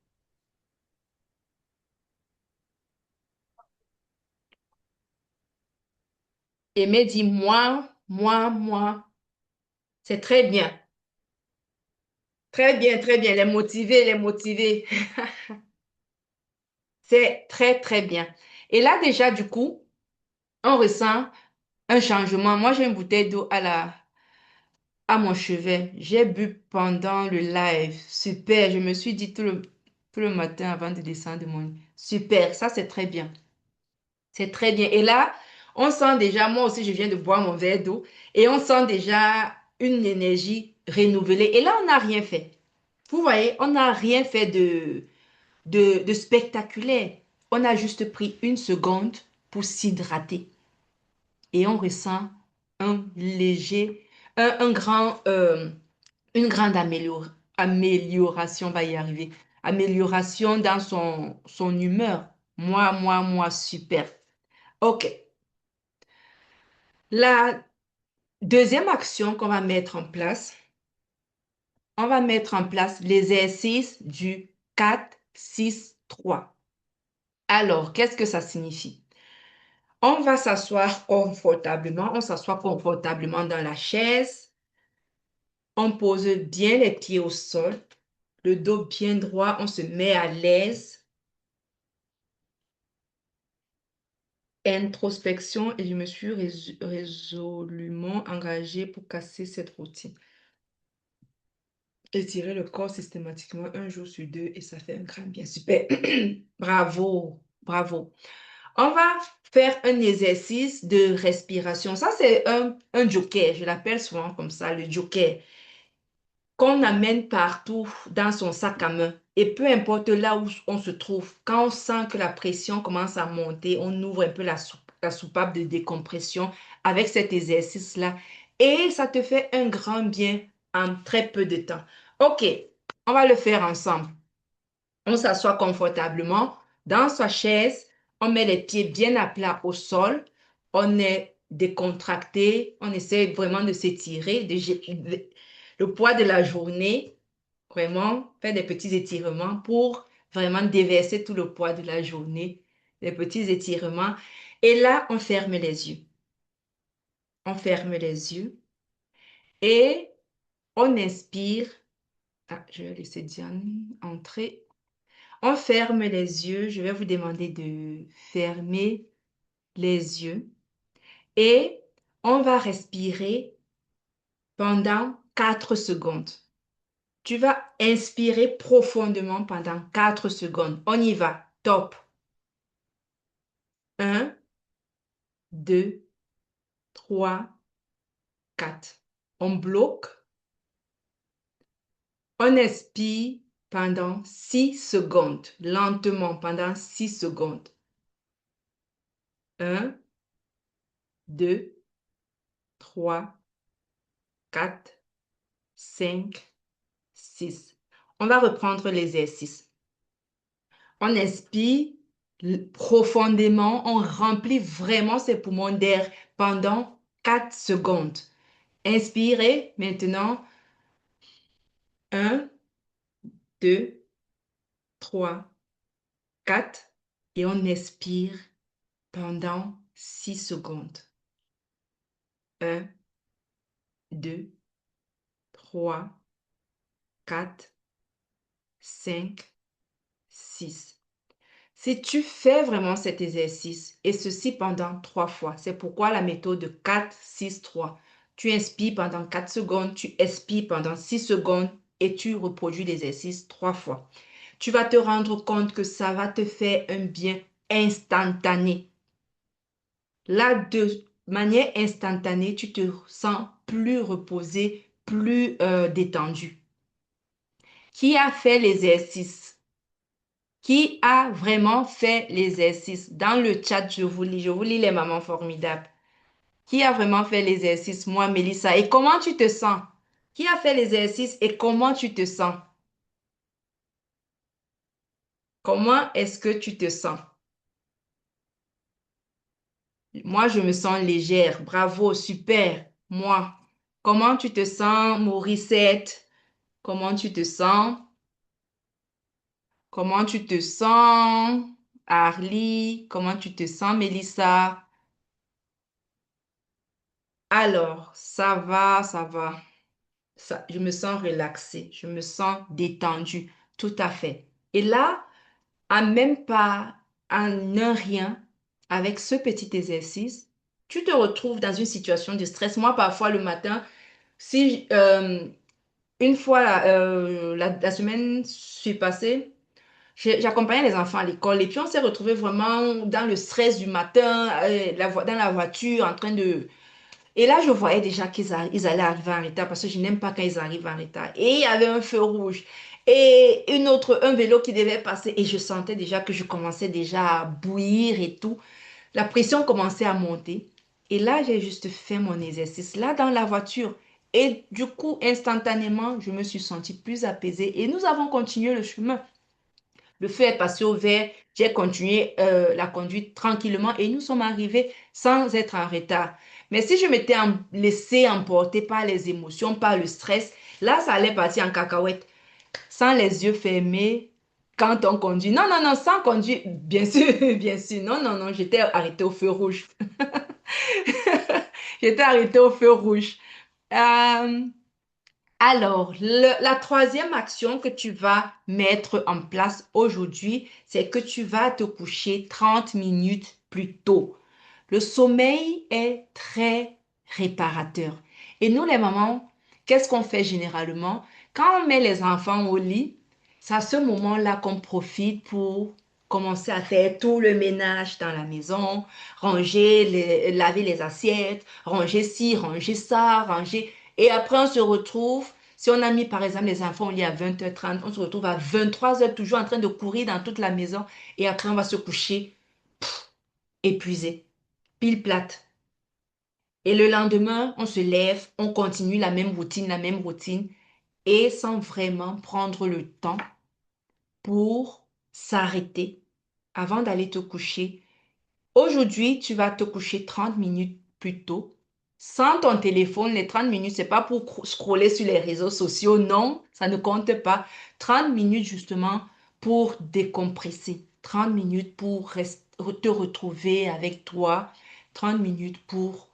Aimé dit moi, moi, moi. C'est très bien. Très bien, très bien. Les motiver, les motiver. C'est très, très bien. Et là, déjà, du coup, on ressent un changement. Moi, j'ai une bouteille d'eau à mon chevet. J'ai bu pendant le live. Super. Je me suis dit tout le matin avant de descendre de mon lit. Super. Ça, c'est très bien. C'est très bien. Et là, on sent déjà, moi aussi, je viens de boire mon verre d'eau et on sent déjà une énergie renouvelée. Et là, on n'a rien fait. Vous voyez, on n'a rien fait de spectaculaire. On a juste pris une seconde pour s'hydrater et on ressent un léger, un grand, une grande amélioration, on va y arriver. Amélioration dans son humeur. Moi, super. OK. La deuxième action qu'on va mettre en place, on va mettre en place l'exercice du 4-6-3. Alors, qu'est-ce que ça signifie? On va s'asseoir confortablement, on s'assoit confortablement dans la chaise, on pose bien les pieds au sol, le dos bien droit, on se met à l'aise. Introspection et je me suis résolument engagée pour casser cette routine. Étirer le corps systématiquement un jour sur deux et ça fait un grand bien. Super. Bravo, bravo. On va faire un exercice de respiration. Ça, c'est un joker. Je l'appelle souvent comme ça, le joker, qu'on amène partout dans son sac à main. Et peu importe là où on se trouve, quand on sent que la pression commence à monter, on ouvre un peu la soupape de décompression avec cet exercice-là. Et ça te fait un grand bien en très peu de temps. OK, on va le faire ensemble. On s'assoit confortablement dans sa chaise, on met les pieds bien à plat au sol, on est décontracté, on essaie vraiment de s'étirer, le poids de la journée, vraiment faire des petits étirements pour vraiment déverser tout le poids de la journée, des petits étirements. Et là, on ferme les yeux. On ferme les yeux et on inspire. Ah, je vais laisser Diane entrer. On ferme les yeux. Je vais vous demander de fermer les yeux et on va respirer pendant 4 secondes. Tu vas inspirer profondément pendant 4 secondes. On y va. Top. 1, 2, 3, 4. On bloque. On expire pendant 6 secondes. Lentement pendant 6 secondes. 1, 2, 3, 4, 5, 6. On va reprendre l'exercice. On inspire profondément, on remplit vraiment ses poumons d'air pendant 4 secondes. Inspirez maintenant. 1, 2, 3, 4. Et on expire pendant 6 secondes. 1, 2, 3, 4, 5, 6. Si tu fais vraiment cet exercice, et ceci pendant 3 fois, c'est pourquoi la méthode 4-6-3. Tu inspires pendant 4 secondes, tu expires pendant 6 secondes et tu reproduis l'exercice 3 fois. Tu vas te rendre compte que ça va te faire un bien instantané. Là, de manière instantanée, tu te sens plus reposé, plus détendu. Qui a fait l'exercice? Qui a vraiment fait l'exercice? Dans le chat, je vous lis les mamans formidables. Qui a vraiment fait l'exercice? Moi, Mélissa. Et comment tu te sens? Qui a fait l'exercice et comment tu te sens? Comment est-ce que tu te sens? Moi, je me sens légère. Bravo, super. Moi. Comment tu te sens, Mauricette? Comment tu te sens? Comment tu te sens, Arlie? Comment tu te sens, Mélissa? Alors, ça va, ça va. Je me sens relaxée, je me sens détendue, tout à fait. Et là, à même pas en un rien, avec ce petit exercice, tu te retrouves dans une situation de stress. Moi, parfois, le matin, si une fois la semaine suis passée, j'accompagnais les enfants à l'école et puis on s'est retrouvés vraiment dans le stress du matin, dans la voiture, en train de... Et là, je voyais déjà ils allaient arriver en retard parce que je n'aime pas quand ils arrivent en retard. Et il y avait un feu rouge et un vélo qui devait passer et je sentais déjà que je commençais déjà à bouillir et tout. La pression commençait à monter. Et là, j'ai juste fait mon exercice là dans la voiture. Et du coup, instantanément, je me suis sentie plus apaisée et nous avons continué le chemin. Le feu est passé au vert. J'ai continué la conduite tranquillement et nous sommes arrivés sans être en retard. Mais si je m'étais laissé emporter par les émotions, par le stress, là, ça allait partir en cacahuète. Sans les yeux fermés, quand on conduit. Non, non, non, sans conduire. Bien sûr, bien sûr. Non, non, non, j'étais arrêtée au feu rouge. J'étais arrêtée au feu rouge. Euh, alors, la troisième action que tu vas mettre en place aujourd'hui, c'est que tu vas te coucher 30 minutes plus tôt. Le sommeil est très réparateur. Et nous, les mamans, qu'est-ce qu'on fait généralement? Quand on met les enfants au lit, c'est à ce moment-là qu'on profite pour commencer à faire tout le ménage dans la maison, laver les assiettes, ranger ci, ranger ça, ranger. Et après, on se retrouve, si on a mis par exemple les enfants au lit à 20h30, on se retrouve à 23h toujours en train de courir dans toute la maison. Et après, on va se coucher épuisé, pile plate. Et le lendemain, on se lève, on continue la même routine, et sans vraiment prendre le temps pour s'arrêter avant d'aller te coucher. Aujourd'hui, tu vas te coucher 30 minutes plus tôt, sans ton téléphone. Les 30 minutes, c'est pas pour scroller sur les réseaux sociaux, non, ça ne compte pas. 30 minutes justement pour décompresser, 30 minutes pour te retrouver avec toi, 30 minutes pour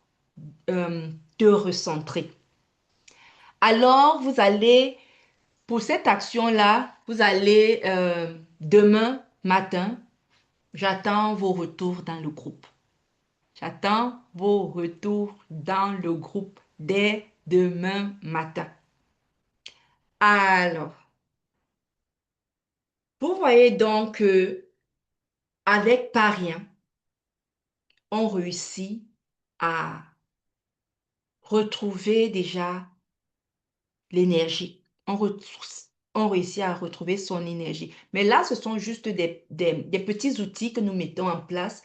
te recentrer. Alors, vous allez, pour cette action-là, vous allez demain matin, j'attends vos retours dans le groupe. J'attends vos retours dans le groupe dès demain matin. Alors, vous voyez donc que avec pas rien, on réussit à retrouver déjà l'énergie. On réussit à retrouver son énergie. Mais là, ce sont juste des petits outils que nous mettons en place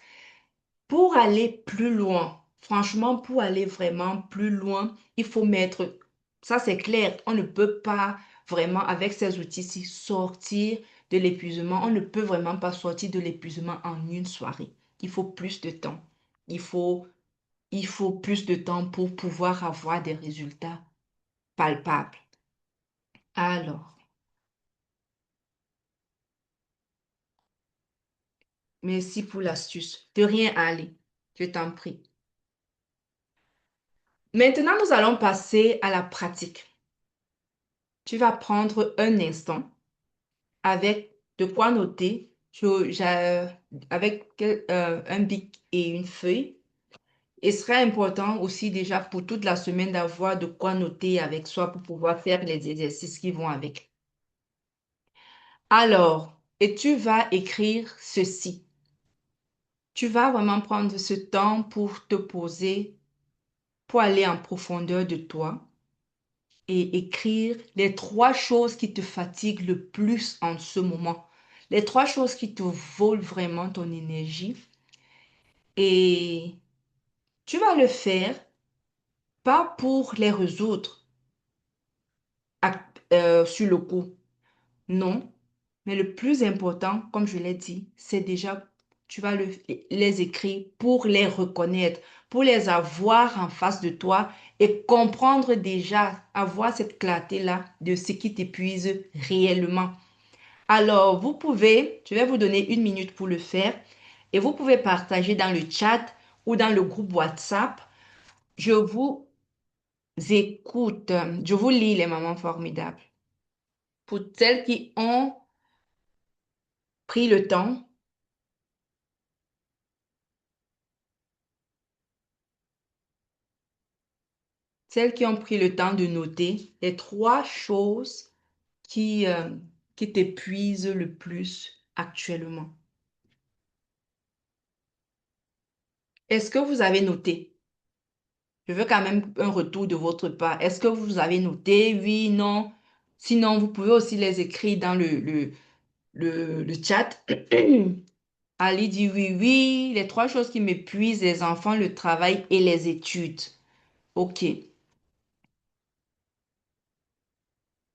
pour aller plus loin. Franchement, pour aller vraiment plus loin, il faut mettre, ça c'est clair, on ne peut pas vraiment avec ces outils-ci sortir de l'épuisement. On ne peut vraiment pas sortir de l'épuisement en une soirée. Il faut plus de temps. Il faut, il faut plus de temps pour pouvoir avoir des résultats palpables. Alors, merci pour l'astuce. De rien, Ali. Je t'en prie. Maintenant, nous allons passer à la pratique. Tu vas prendre un instant avec de quoi noter, avec un bic et une feuille. Il serait important aussi déjà pour toute la semaine d'avoir de quoi noter avec soi pour pouvoir faire les exercices qui vont avec. Alors, et tu vas écrire ceci. Tu vas vraiment prendre ce temps pour te poser, pour aller en profondeur de toi et écrire les trois choses qui te fatiguent le plus en ce moment. Les trois choses qui te volent vraiment ton énergie. Et tu vas le faire pas pour les résoudre sur le coup. Non. Mais le plus important, comme je l'ai dit, c'est déjà tu vas les écrire pour les reconnaître, pour les avoir en face de toi et comprendre déjà, avoir cette clarté-là de ce qui t'épuise réellement. Alors, je vais vous donner 1 minute pour le faire et vous pouvez partager dans le chat ou dans le groupe WhatsApp. Je vous écoute, je vous lis les mamans formidables. Pour celles qui ont pris le temps, celles qui ont pris le temps de noter les 3 choses qui, euh, qui t'épuisent le plus actuellement. Est-ce que vous avez noté? Je veux quand même un retour de votre part. Est-ce que vous avez noté? Oui, non. Sinon, vous pouvez aussi les écrire dans le chat. Ali dit oui, oui. Les 3 choses qui m'épuisent, les enfants, le travail et les études. OK.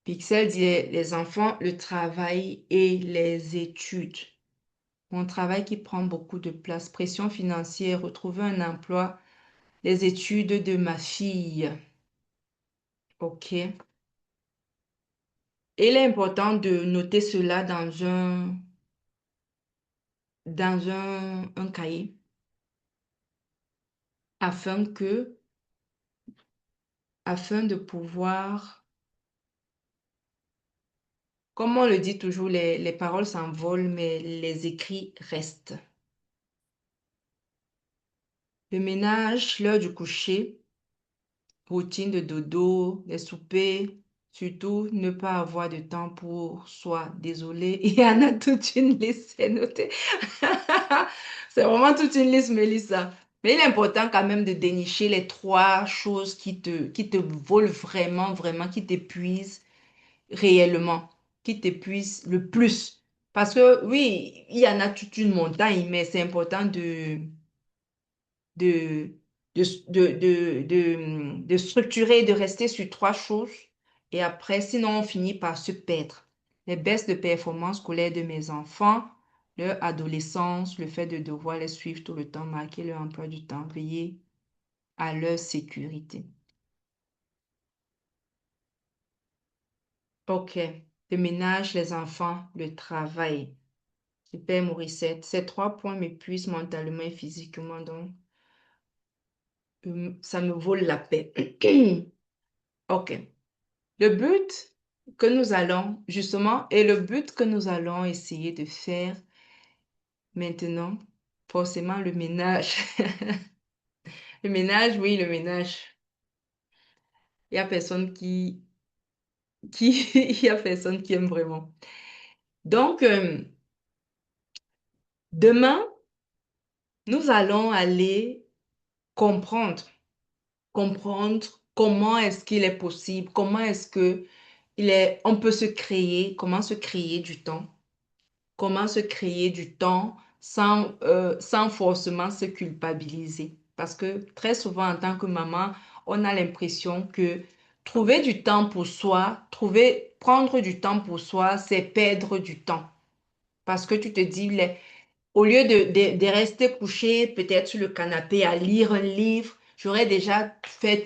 Pixel dit les enfants, le travail et les études. Mon travail qui prend beaucoup de place, pression financière, retrouver un emploi, les études de ma fille. OK. Et il est important de noter cela dans un cahier afin que, afin de pouvoir, comme on le dit toujours, les paroles s'envolent, mais les écrits restent. Le ménage, l'heure du coucher, routine de dodo, les soupers, surtout ne pas avoir de temps pour soi. Désolée, il y en a toute une liste, c'est noté. C'est vraiment toute une liste, Mélissa. Mais il est important quand même de dénicher les 3 choses qui te volent vraiment, vraiment, qui t'épuisent réellement, qui t'épuisent le plus. Parce que oui, il y en a toute une montagne, mais c'est important de, de structurer, de rester sur 3 choses. Et après, sinon, on finit par se perdre. Les baisses de performance scolaire de mes enfants, leur adolescence, le fait de devoir les suivre tout le temps, marquer leur emploi du temps, veiller à leur sécurité. OK. Le ménage, les enfants, le travail. Super, Mauricette. Ces 3 points m'épuisent mentalement et physiquement, donc ça me vole la paix. OK. Le but que nous allons, justement, et le but que nous allons essayer de faire maintenant, forcément le ménage. Le ménage, oui, le ménage. Il y a personne il y a personne qui aime vraiment. Donc, demain, nous allons aller comprendre comment est-ce qu'il est possible, comment est-ce que on peut se créer, comment se créer du temps. Comment se créer du temps sans forcément se culpabiliser. Parce que très souvent, en tant que maman, on a l'impression que trouver du temps pour soi, prendre du temps pour soi, c'est perdre du temps. Parce que tu te dis, au lieu de rester couché peut-être sur le canapé à lire un livre, j'aurais déjà fait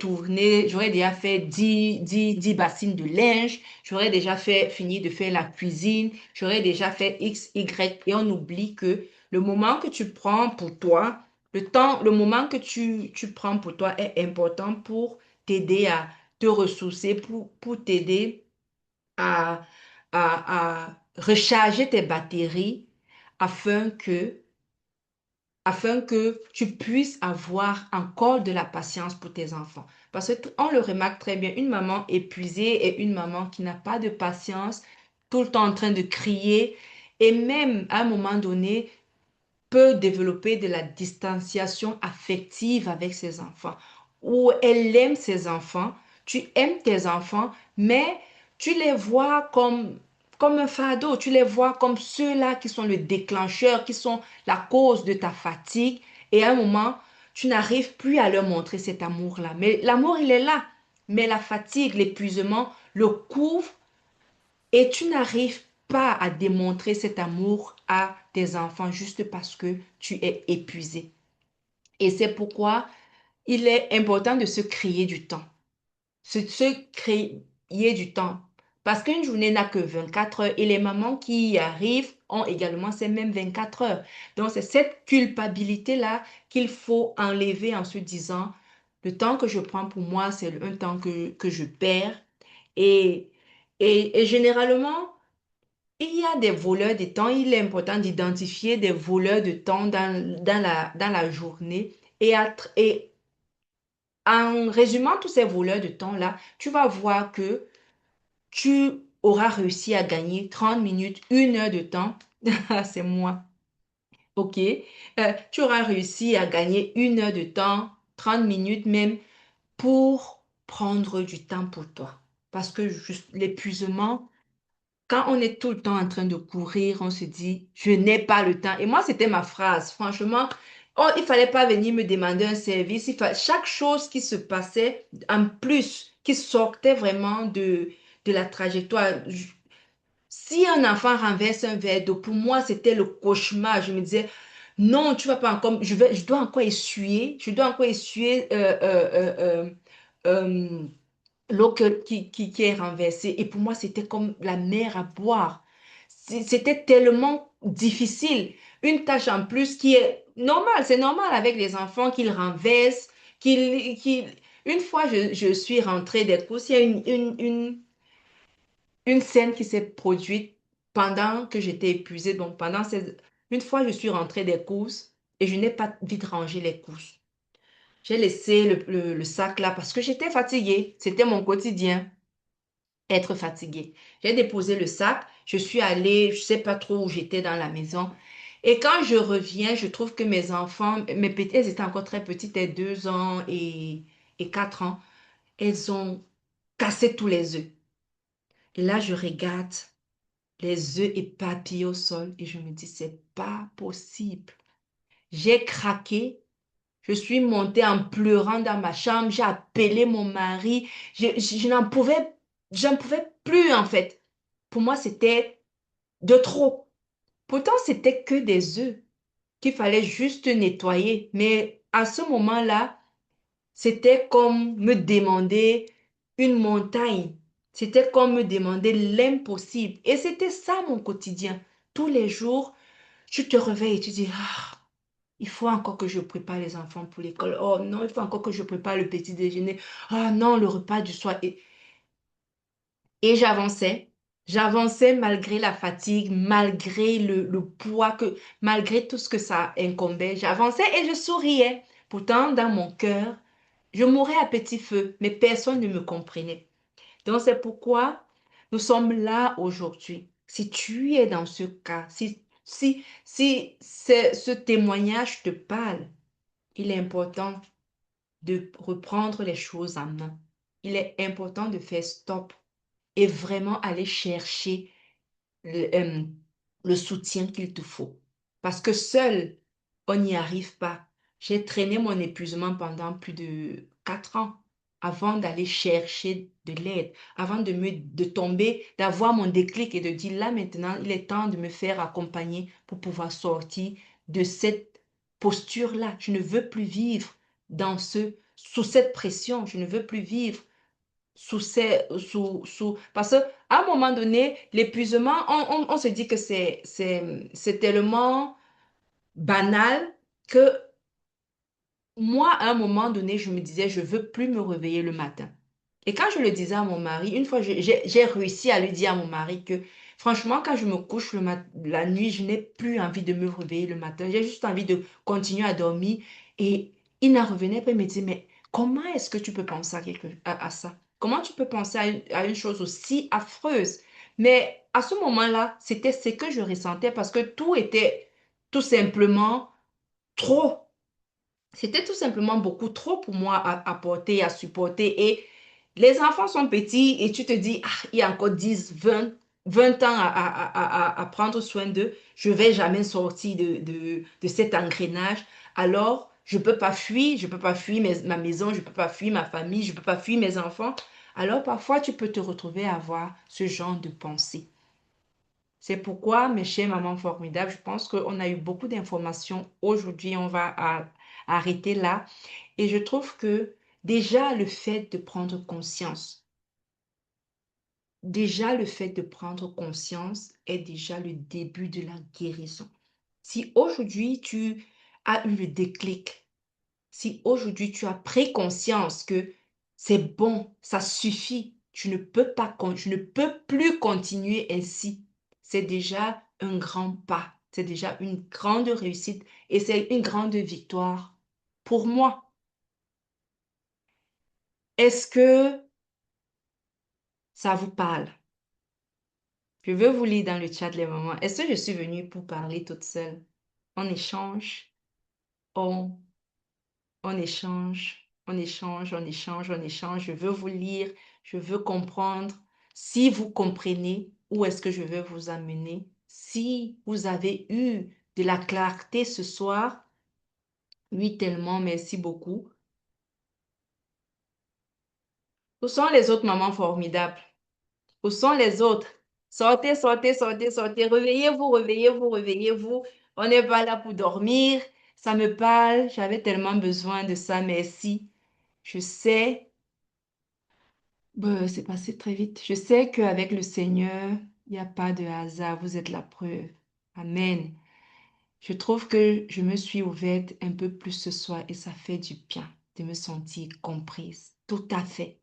10 bassines de linge, j'aurais déjà fini de faire la cuisine, j'aurais déjà fait X, Y, et on oublie que le moment que tu prends pour toi, le moment que tu prends pour toi est important pour t'aider à te ressourcer, pour t'aider à, à recharger tes batteries afin que, afin que tu puisses avoir encore de la patience pour tes enfants. Parce qu'on le remarque très bien, une maman épuisée et une maman qui n'a pas de patience, tout le temps en train de crier, et même à un moment donné, peut développer de la distanciation affective avec ses enfants, où elle aime ses enfants, tu aimes tes enfants, mais tu les vois comme un fardeau, tu les vois comme ceux-là qui sont le déclencheur, qui sont la cause de ta fatigue, et à un moment, tu n'arrives plus à leur montrer cet amour-là. Mais l'amour, il est là, mais la fatigue, l'épuisement le couvre et tu n'arrives pas à démontrer cet amour à tes enfants juste parce que tu es épuisé. Et c'est pourquoi il est important de se créer du temps. Se créer du temps. Parce qu'une journée n'a que 24 heures et les mamans qui y arrivent ont également ces mêmes 24 heures. Donc, c'est cette culpabilité-là qu'il faut enlever en se disant, le temps que je prends pour moi, c'est un temps que je perds. Et, et généralement, il y a des voleurs de temps. Il est important d'identifier des voleurs de temps dans la journée et en résumant tous ces voleurs de temps-là, tu vas voir que tu auras réussi à gagner 30 minutes, 1 heure de temps. C'est moi. OK? Tu auras réussi à gagner 1 heure de temps, 30 minutes même, pour prendre du temps pour toi. Parce que juste l'épuisement, quand on est tout le temps en train de courir, on se dit, je n'ai pas le temps. Et moi, c'était ma phrase. Franchement, oh, il fallait pas venir me demander un service. Chaque chose qui se passait en plus, qui sortait vraiment de la trajectoire. Si un enfant renverse un verre d'eau, pour moi, c'était le cauchemar. Je me disais, non, tu vas pas encore, je dois encore essuyer, je dois encore essuyer euh, l'eau qui est renversée. Et pour moi, c'était comme la mer à boire. C'était tellement difficile. Une tâche en plus qui est normale. C'est normal avec les enfants qu'ils renversent, qu'ils... Une fois, je suis rentrée des courses, il y a une scène qui s'est produite pendant que j'étais épuisée. Donc, une fois, je suis rentrée des courses et je n'ai pas vite rangé les courses. J'ai laissé le sac là parce que j'étais fatiguée. C'était mon quotidien, être fatiguée. J'ai déposé le sac, je suis allée, je sais pas trop où j'étais dans la maison. Et quand je reviens, je trouve que mes enfants, elles étaient encore très petites, elles 2 ans et 4 ans, elles ont cassé tous les œufs. Et là, je regarde les œufs éparpillés au sol et je me dis, c'est pas possible. J'ai craqué. Je suis montée en pleurant dans ma chambre. J'ai appelé mon mari. Je n'en pouvais plus en fait. Pour moi, c'était de trop. Pourtant, c'était que des œufs qu'il fallait juste nettoyer. Mais à ce moment-là, c'était comme me demander une montagne. C'était comme me demander l'impossible. Et c'était ça mon quotidien. Tous les jours, tu te réveilles et tu dis, ah, il faut encore que je prépare les enfants pour l'école. Oh non, il faut encore que je prépare le petit déjeuner. Ah non, le repas du soir. Et j'avançais. J'avançais malgré la fatigue, malgré le poids, malgré tout ce que ça incombait. J'avançais et je souriais. Pourtant, dans mon cœur, je mourais à petit feu, mais personne ne me comprenait. Donc, c'est pourquoi nous sommes là aujourd'hui. Si tu es dans ce cas, si ce témoignage te parle, il est important de reprendre les choses en main. Il est important de faire stop et vraiment aller chercher le, le soutien qu'il te faut. Parce que seul, on n'y arrive pas. J'ai traîné mon épuisement pendant plus de 4 ans avant d'aller chercher de l'aide, avant de tomber, d'avoir mon déclic et de dire là maintenant, il est temps de me faire accompagner pour pouvoir sortir de cette posture-là. Je ne veux plus vivre sous cette pression. Je ne veux plus vivre parce qu'à un moment donné, l'épuisement, on se dit que c'est tellement banal que moi, à un moment donné, je me disais, je veux plus me réveiller le matin. Et quand je le disais à mon mari, une fois, j'ai réussi à lui dire à mon mari que, franchement, quand je me couche la nuit, je n'ai plus envie de me réveiller le matin. J'ai juste envie de continuer à dormir. Et il n'en revenait pas. Il me dit, mais comment est-ce que tu peux penser à ça? Comment tu peux penser à une chose aussi affreuse? Mais à ce moment-là, c'était ce que je ressentais parce que tout était tout simplement trop. C'était tout simplement beaucoup trop pour moi à porter, à supporter. Et les enfants sont petits et tu te dis, ah, il y a encore 10, 20 ans à prendre soin d'eux. Je ne vais jamais sortir de cet engrenage. Alors, je ne peux pas fuir. Je ne peux pas fuir ma maison. Je ne peux pas fuir ma famille. Je ne peux pas fuir mes enfants. Alors, parfois, tu peux te retrouver à avoir ce genre de pensée. C'est pourquoi, mes chers mamans formidables, je pense qu'on a eu beaucoup d'informations aujourd'hui. On va arrêter là. Et je trouve que déjà le fait de prendre conscience, déjà le fait de prendre conscience est déjà le début de la guérison. Si aujourd'hui tu as eu le déclic, si aujourd'hui tu as pris conscience que c'est bon, ça suffit, je ne peux plus continuer ainsi, c'est déjà un grand pas, c'est déjà une grande réussite et c'est une grande victoire pour moi. Est-ce que ça vous parle? Je veux vous lire dans le chat les moments. Est-ce que je suis venue pour parler toute seule? On échange, on on échange. Je veux vous lire, je veux comprendre. Si vous comprenez, où est-ce que je veux vous amener? Si vous avez eu de la clarté ce soir, oui, tellement, merci beaucoup. Où sont les autres mamans formidables? Où sont les autres? Sortez, sortez, sortez, sortez. Réveillez-vous, réveillez-vous, réveillez-vous. On n'est pas là pour dormir. Ça me parle. J'avais tellement besoin de ça. Merci. Je sais. C'est passé très vite. Je sais qu'avec le Seigneur, il n'y a pas de hasard. Vous êtes la preuve. Amen. Je trouve que je me suis ouverte un peu plus ce soir et ça fait du bien de me sentir comprise. Tout à fait.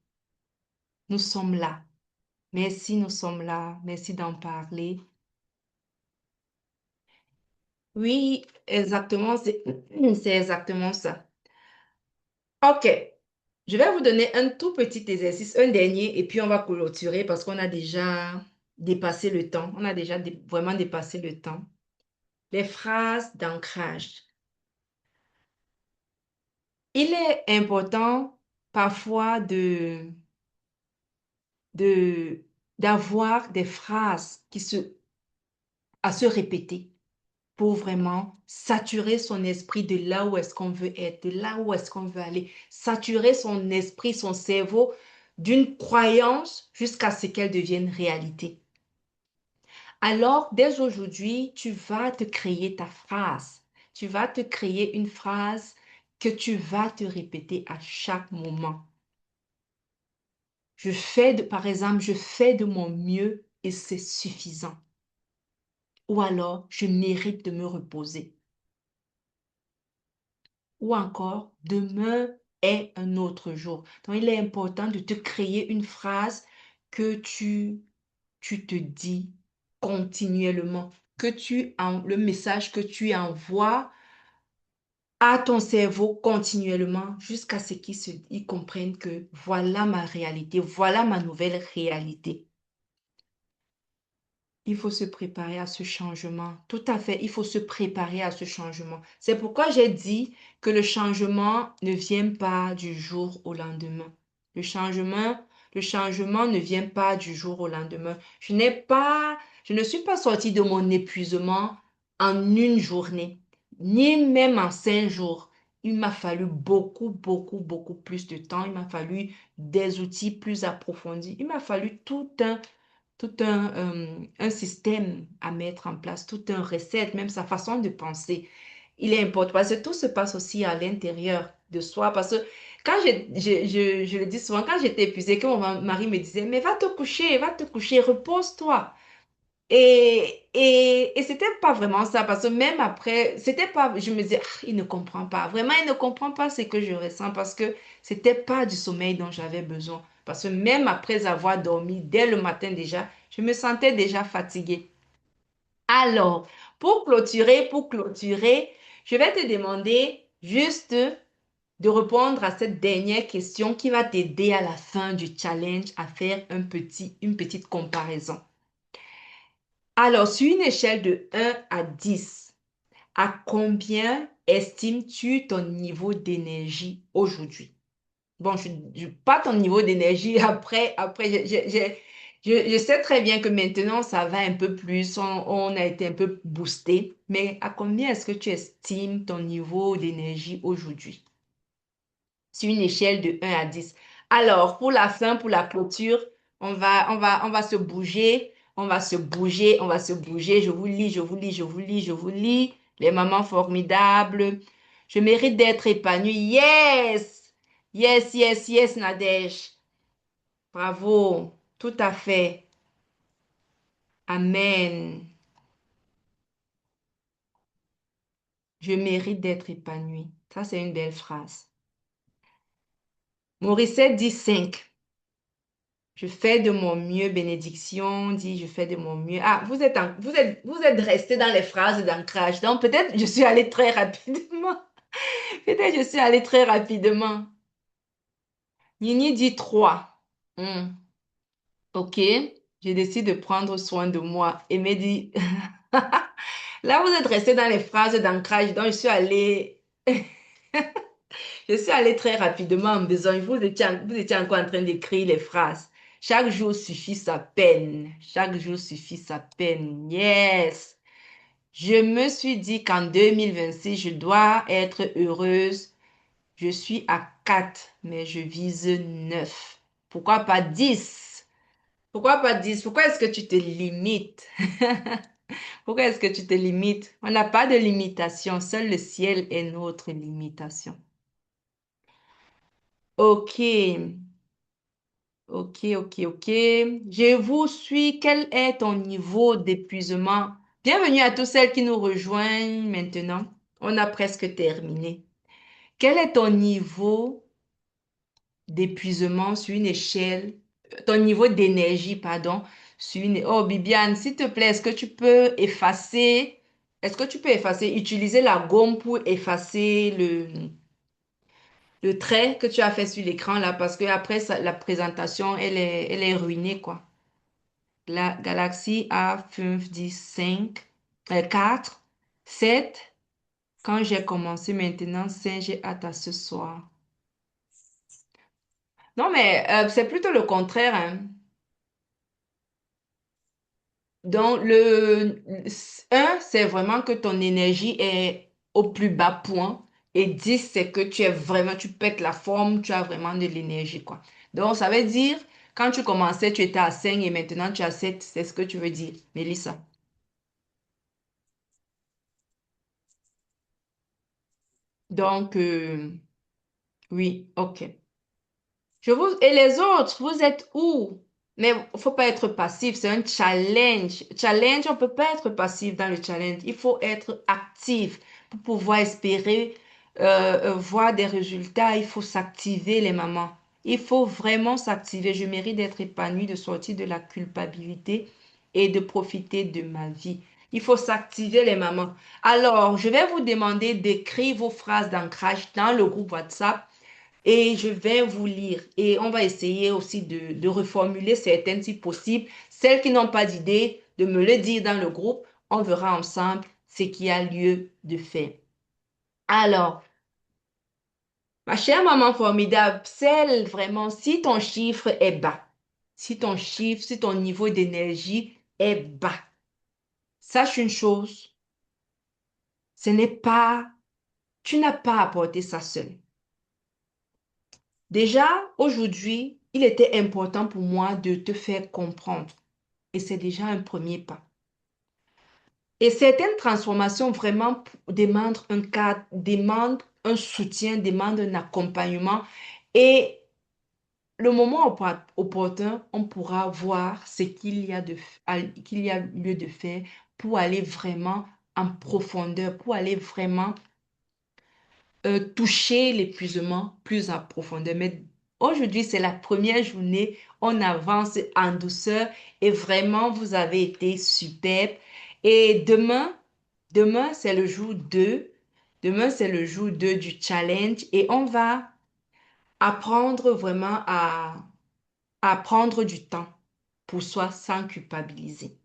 Nous sommes là. Merci, nous sommes là. Merci d'en parler. Oui, exactement. C'est exactement ça. OK. Je vais vous donner un tout petit exercice, un dernier, et puis on va clôturer parce qu'on a déjà dépassé le temps. On a déjà vraiment dépassé le temps. Les phrases d'ancrage. Il est important parfois de, d'avoir des phrases à se répéter pour vraiment saturer son esprit de là où est-ce qu'on veut être, de là où est-ce qu'on veut aller, saturer son esprit, son cerveau d'une croyance jusqu'à ce qu'elle devienne réalité. Alors, dès aujourd'hui, tu vas te créer ta phrase. Tu vas te créer une phrase que tu vas te répéter à chaque moment. Par exemple, je fais de mon mieux et c'est suffisant. Ou alors, je mérite de me reposer. Ou encore, demain est un autre jour. Donc, il est important de te créer une phrase que tu te dis continuellement, le message que tu envoies à ton cerveau continuellement jusqu'à ce qu'il comprenne que voilà ma réalité, voilà ma nouvelle réalité. Il faut se préparer à ce changement. Tout à fait, il faut se préparer à ce changement. C'est pourquoi j'ai dit que le changement ne vient pas du jour au lendemain. Le changement, le changement ne vient pas du jour au lendemain. Je ne suis pas sortie de mon épuisement en une journée, ni même en 5 jours. Il m'a fallu beaucoup, beaucoup, beaucoup plus de temps. Il m'a fallu des outils plus approfondis. Il m'a fallu tout un système à mettre en place, toute une recette, même sa façon de penser. Il est important parce que tout se passe aussi à l'intérieur de soi. Parce que quand je le dis souvent, quand j'étais épuisée, quand mon mari me disait, mais va te coucher, repose-toi. Et c'était pas vraiment ça, parce que même après, c'était pas, je me disais, ah, il ne comprend pas. Vraiment, il ne comprend pas ce que je ressens parce que c'était pas du sommeil dont j'avais besoin. Parce que même après avoir dormi dès le matin déjà, je me sentais déjà fatiguée. Alors, pour clôturer, je vais te demander juste de répondre à cette dernière question qui va t'aider à la fin du challenge à faire une petite comparaison. Alors, sur une échelle de 1 à 10, à combien estimes-tu ton niveau d'énergie aujourd'hui? Bon, pas ton niveau d'énergie après, je sais très bien que maintenant, ça va un peu plus, on a été un peu boosté, mais à combien est-ce que tu estimes ton niveau d'énergie aujourd'hui? Sur une échelle de 1 à 10. Alors, pour la fin, pour la clôture, on va se bouger. On va se bouger, on va se bouger. Je vous lis, je vous lis, je vous lis, je vous lis. Les mamans formidables. Je mérite d'être épanouie. Yes! Yes, yes, yes, Nadège. Bravo. Tout à fait. Amen. Je mérite d'être épanouie. Ça, c'est une belle phrase. Morissette dit 5. Je fais de mon mieux. Bénédiction dit je fais de mon mieux. Ah, vous êtes resté dans les phrases d'ancrage. Donc, peut-être je suis allée très rapidement. Peut-être je suis allée très rapidement. Nini dit 3. Ok, je décide de prendre soin de moi. Et me dit, là, vous êtes resté dans les phrases d'ancrage. Donc, je suis allée très rapidement en besoin. Vous étiez encore en train d'écrire les phrases. Chaque jour suffit sa peine. Chaque jour suffit sa peine. Yes. Je me suis dit qu'en 2026, je dois être heureuse. Je suis à 4, mais je vise 9. Pourquoi pas 10? Pourquoi pas 10? Pourquoi est-ce que tu te limites? Pourquoi est-ce que tu te limites? On n'a pas de limitation. Seul le ciel est notre limitation. Ok. Ok, ok, ok. Je vous suis. Quel est ton niveau d'épuisement? Bienvenue à tous celles qui nous rejoignent maintenant. On a presque terminé. Quel est ton niveau d'épuisement sur une échelle, ton niveau d'énergie, pardon, sur une... Oh, Bibiane, s'il te plaît, est-ce que tu peux effacer, utiliser la gomme pour effacer le trait que tu as fait sur l'écran là, parce que après ça, la présentation, elle est ruinée, quoi. La Galaxy A5 10 5 4 7. Quand j'ai commencé maintenant, 5, j'ai hâte à ce soir. Non, mais c'est plutôt le contraire, hein. Donc, un, c'est vraiment que ton énergie est au plus bas point. Et 10, c'est que tu pètes la forme, tu as vraiment de l'énergie, quoi. Donc, ça veut dire, quand tu commençais, tu étais à 5 et maintenant tu as 7. C'est ce que tu veux dire, Mélissa. Donc, oui, ok. Et les autres, vous êtes où? Mais il faut pas être passif, c'est un challenge. Challenge, on peut pas être passif dans le challenge. Il faut être actif pour pouvoir espérer voir des résultats. Il faut s'activer, les mamans. Il faut vraiment s'activer. Je mérite d'être épanouie, de sortir de la culpabilité et de profiter de ma vie. Il faut s'activer, les mamans. Alors, je vais vous demander d'écrire vos phrases d'ancrage dans le groupe WhatsApp. Et je vais vous lire et on va essayer aussi de reformuler certaines si possible. Celles qui n'ont pas d'idée, de me le dire dans le groupe. On verra ensemble ce qu'il y a lieu de faire. Alors, ma chère maman formidable, celle vraiment, si ton chiffre est bas, si ton niveau d'énergie est bas, sache une chose, ce n'est pas, tu n'as pas apporté ça seul. Déjà, aujourd'hui, il était important pour moi de te faire comprendre. Et c'est déjà un premier pas. Et certaines transformations vraiment demandent un cadre, demandent un soutien, demandent un accompagnement. Et le moment opportun, on pourra voir ce qu'il y a lieu de faire pour aller vraiment en profondeur, pour aller vraiment toucher l'épuisement plus en profondeur. Mais aujourd'hui, c'est la première journée. On avance en douceur et vraiment, vous avez été superbe. Et demain, c'est le jour 2. Demain, c'est le jour 2 du challenge et on va apprendre vraiment à prendre du temps pour soi sans culpabiliser.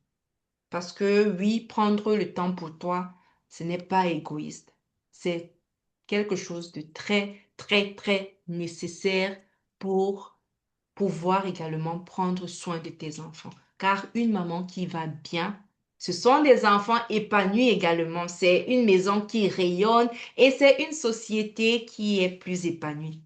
Parce que oui, prendre le temps pour toi, ce n'est pas égoïste. C'est quelque chose de très, très, très nécessaire pour pouvoir également prendre soin de tes enfants. Car une maman qui va bien, ce sont des enfants épanouis également. C'est une maison qui rayonne et c'est une société qui est plus épanouie.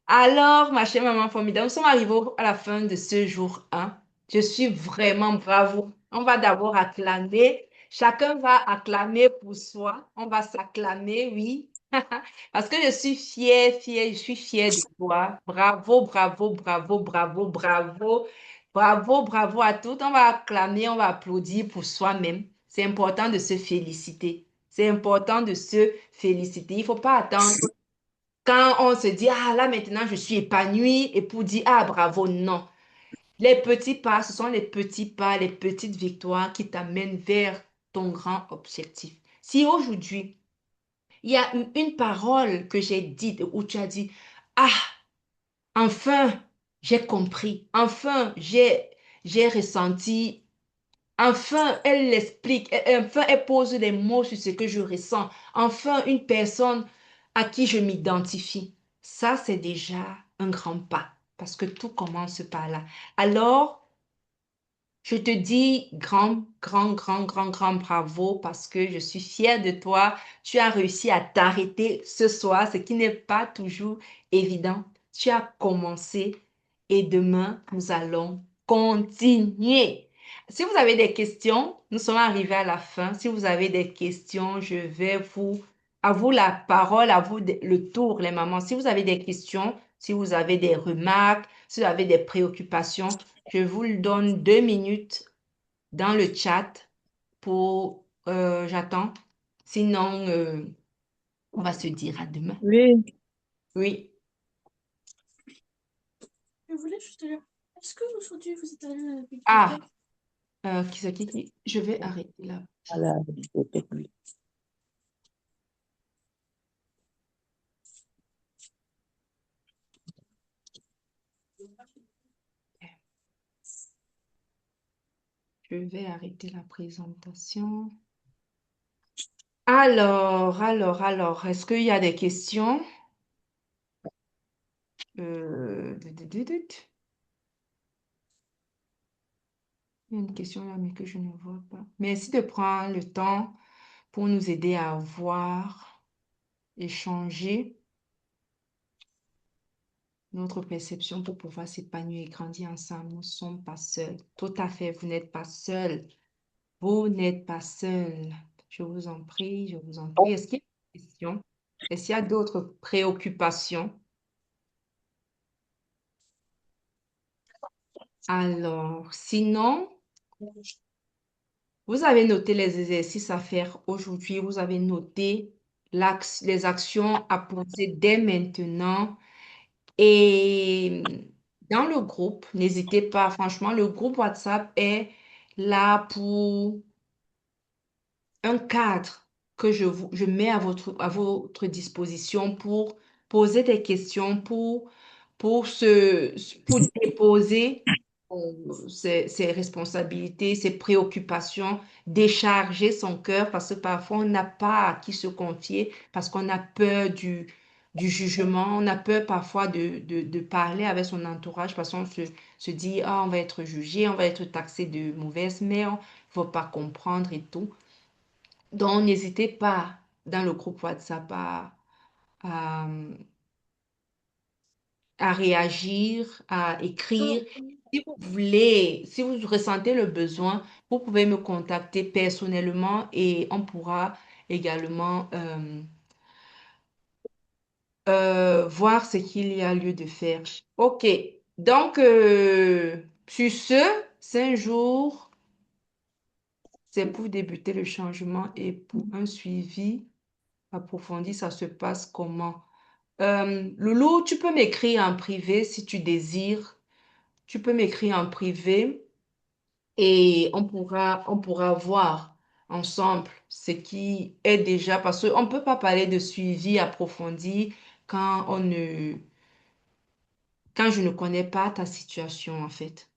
Alors, ma chère maman formidable, nous sommes arrivés à la fin de ce jour 1. Je suis vraiment bravo. On va d'abord acclamer. Chacun va acclamer pour soi. On va s'acclamer, oui. Parce que je suis fière, je suis fière de toi. Bravo, bravo, bravo, bravo, bravo. Bravo, bravo à toutes. On va acclamer, on va applaudir pour soi-même. C'est important de se féliciter. C'est important de se féliciter. Il ne faut pas attendre quand on se dit, ah là maintenant je suis épanouie et pour dire, ah bravo, non. Les petits pas, ce sont les petits pas, les petites victoires qui t'amènent vers ton grand objectif. Si aujourd'hui, il y a une parole que j'ai dite où tu as dit, ah, enfin, j'ai compris, enfin, j'ai ressenti, enfin, elle l'explique, enfin, elle pose des mots sur ce que je ressens, enfin, une personne à qui je m'identifie. Ça, c'est déjà un grand pas parce que tout commence par là. Alors, je te dis grand, grand, grand, grand, grand bravo parce que je suis fière de toi. Tu as réussi à t'arrêter ce soir, ce qui n'est pas toujours évident. Tu as commencé et demain, nous allons continuer. Si vous avez des questions, nous sommes arrivés à la fin. Si vous avez des questions, je vais à vous la parole, à vous le tour, les mamans. Si vous avez des questions, si vous avez des remarques, si vous avez des préoccupations, je vous le donne 2 minutes dans le chat pour... j'attends. Sinon, on va se dire à demain. Oui, Oui. je voulais juste dire, est-ce que aujourd'hui vous êtes allé à la Ah, bibliothèque? qui c'est qui dit? Je vais arrêter là. À la bibliothèque, oui. Je vais arrêter la présentation. Alors, est-ce qu'il y a des questions? Dut, dut, dut, dut. Il y a une question là, mais que je ne vois pas. Merci de prendre le temps pour nous aider à voir, échanger notre perception pour pouvoir s'épanouir et grandir ensemble. Nous ne sommes pas seuls. Tout à fait, vous n'êtes pas seuls. Vous n'êtes pas seuls. Je vous en prie, je vous en prie. Est-ce qu'il y a des questions? Est-ce qu'il y a d'autres préoccupations? Alors, sinon, vous avez noté les exercices à faire aujourd'hui. Vous avez noté les actions à poser dès maintenant. Et dans le groupe, n'hésitez pas, franchement, le groupe WhatsApp est là pour un cadre que je mets à votre disposition pour poser des questions, pour déposer ses responsabilités, ses préoccupations, décharger son cœur parce que parfois on n'a pas à qui se confier, parce qu'on a peur du jugement, on a peur parfois de parler avec son entourage parce qu'on se dit, ah, on va être jugé, on va être taxé de mauvaise mère, il ne faut pas comprendre et tout. Donc, n'hésitez pas dans le groupe WhatsApp à, à réagir, à écrire. Si vous voulez, si vous ressentez le besoin, vous pouvez me contacter personnellement et on pourra également voir ce qu'il y a lieu de faire. OK. Donc, sur ce, 5 jours, c'est pour débuter le changement et pour un suivi approfondi, ça se passe comment? Loulou, tu peux m'écrire en privé si tu désires. Tu peux m'écrire en privé et on pourra voir ensemble ce qui est déjà, parce qu'on ne peut pas parler de suivi approfondi quand quand je ne connais pas ta situation en fait.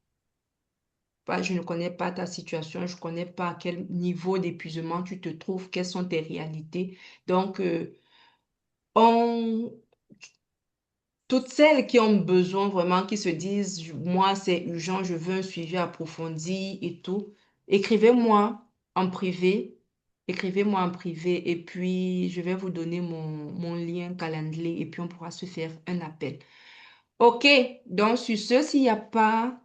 Je ne connais pas ta situation, je ne connais pas à quel niveau d'épuisement tu te trouves, quelles sont tes réalités. Donc, on, toutes celles qui ont besoin vraiment, qui se disent, moi, c'est urgent, je veux un suivi approfondi et tout, écrivez-moi en privé. Écrivez-moi en privé et puis je vais vous donner mon lien calendrier et puis on pourra se faire un appel. OK, donc sur ce, s'il n'y a pas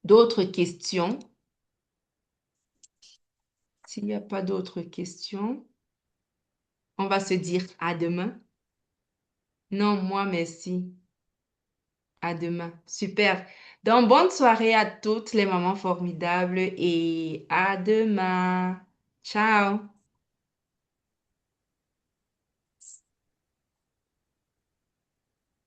D'autres questions? S'il n'y a pas d'autres questions, on va se dire à demain. Non, moi, merci. À demain. Super. Donc, bonne soirée à toutes les mamans formidables et à demain. Ciao.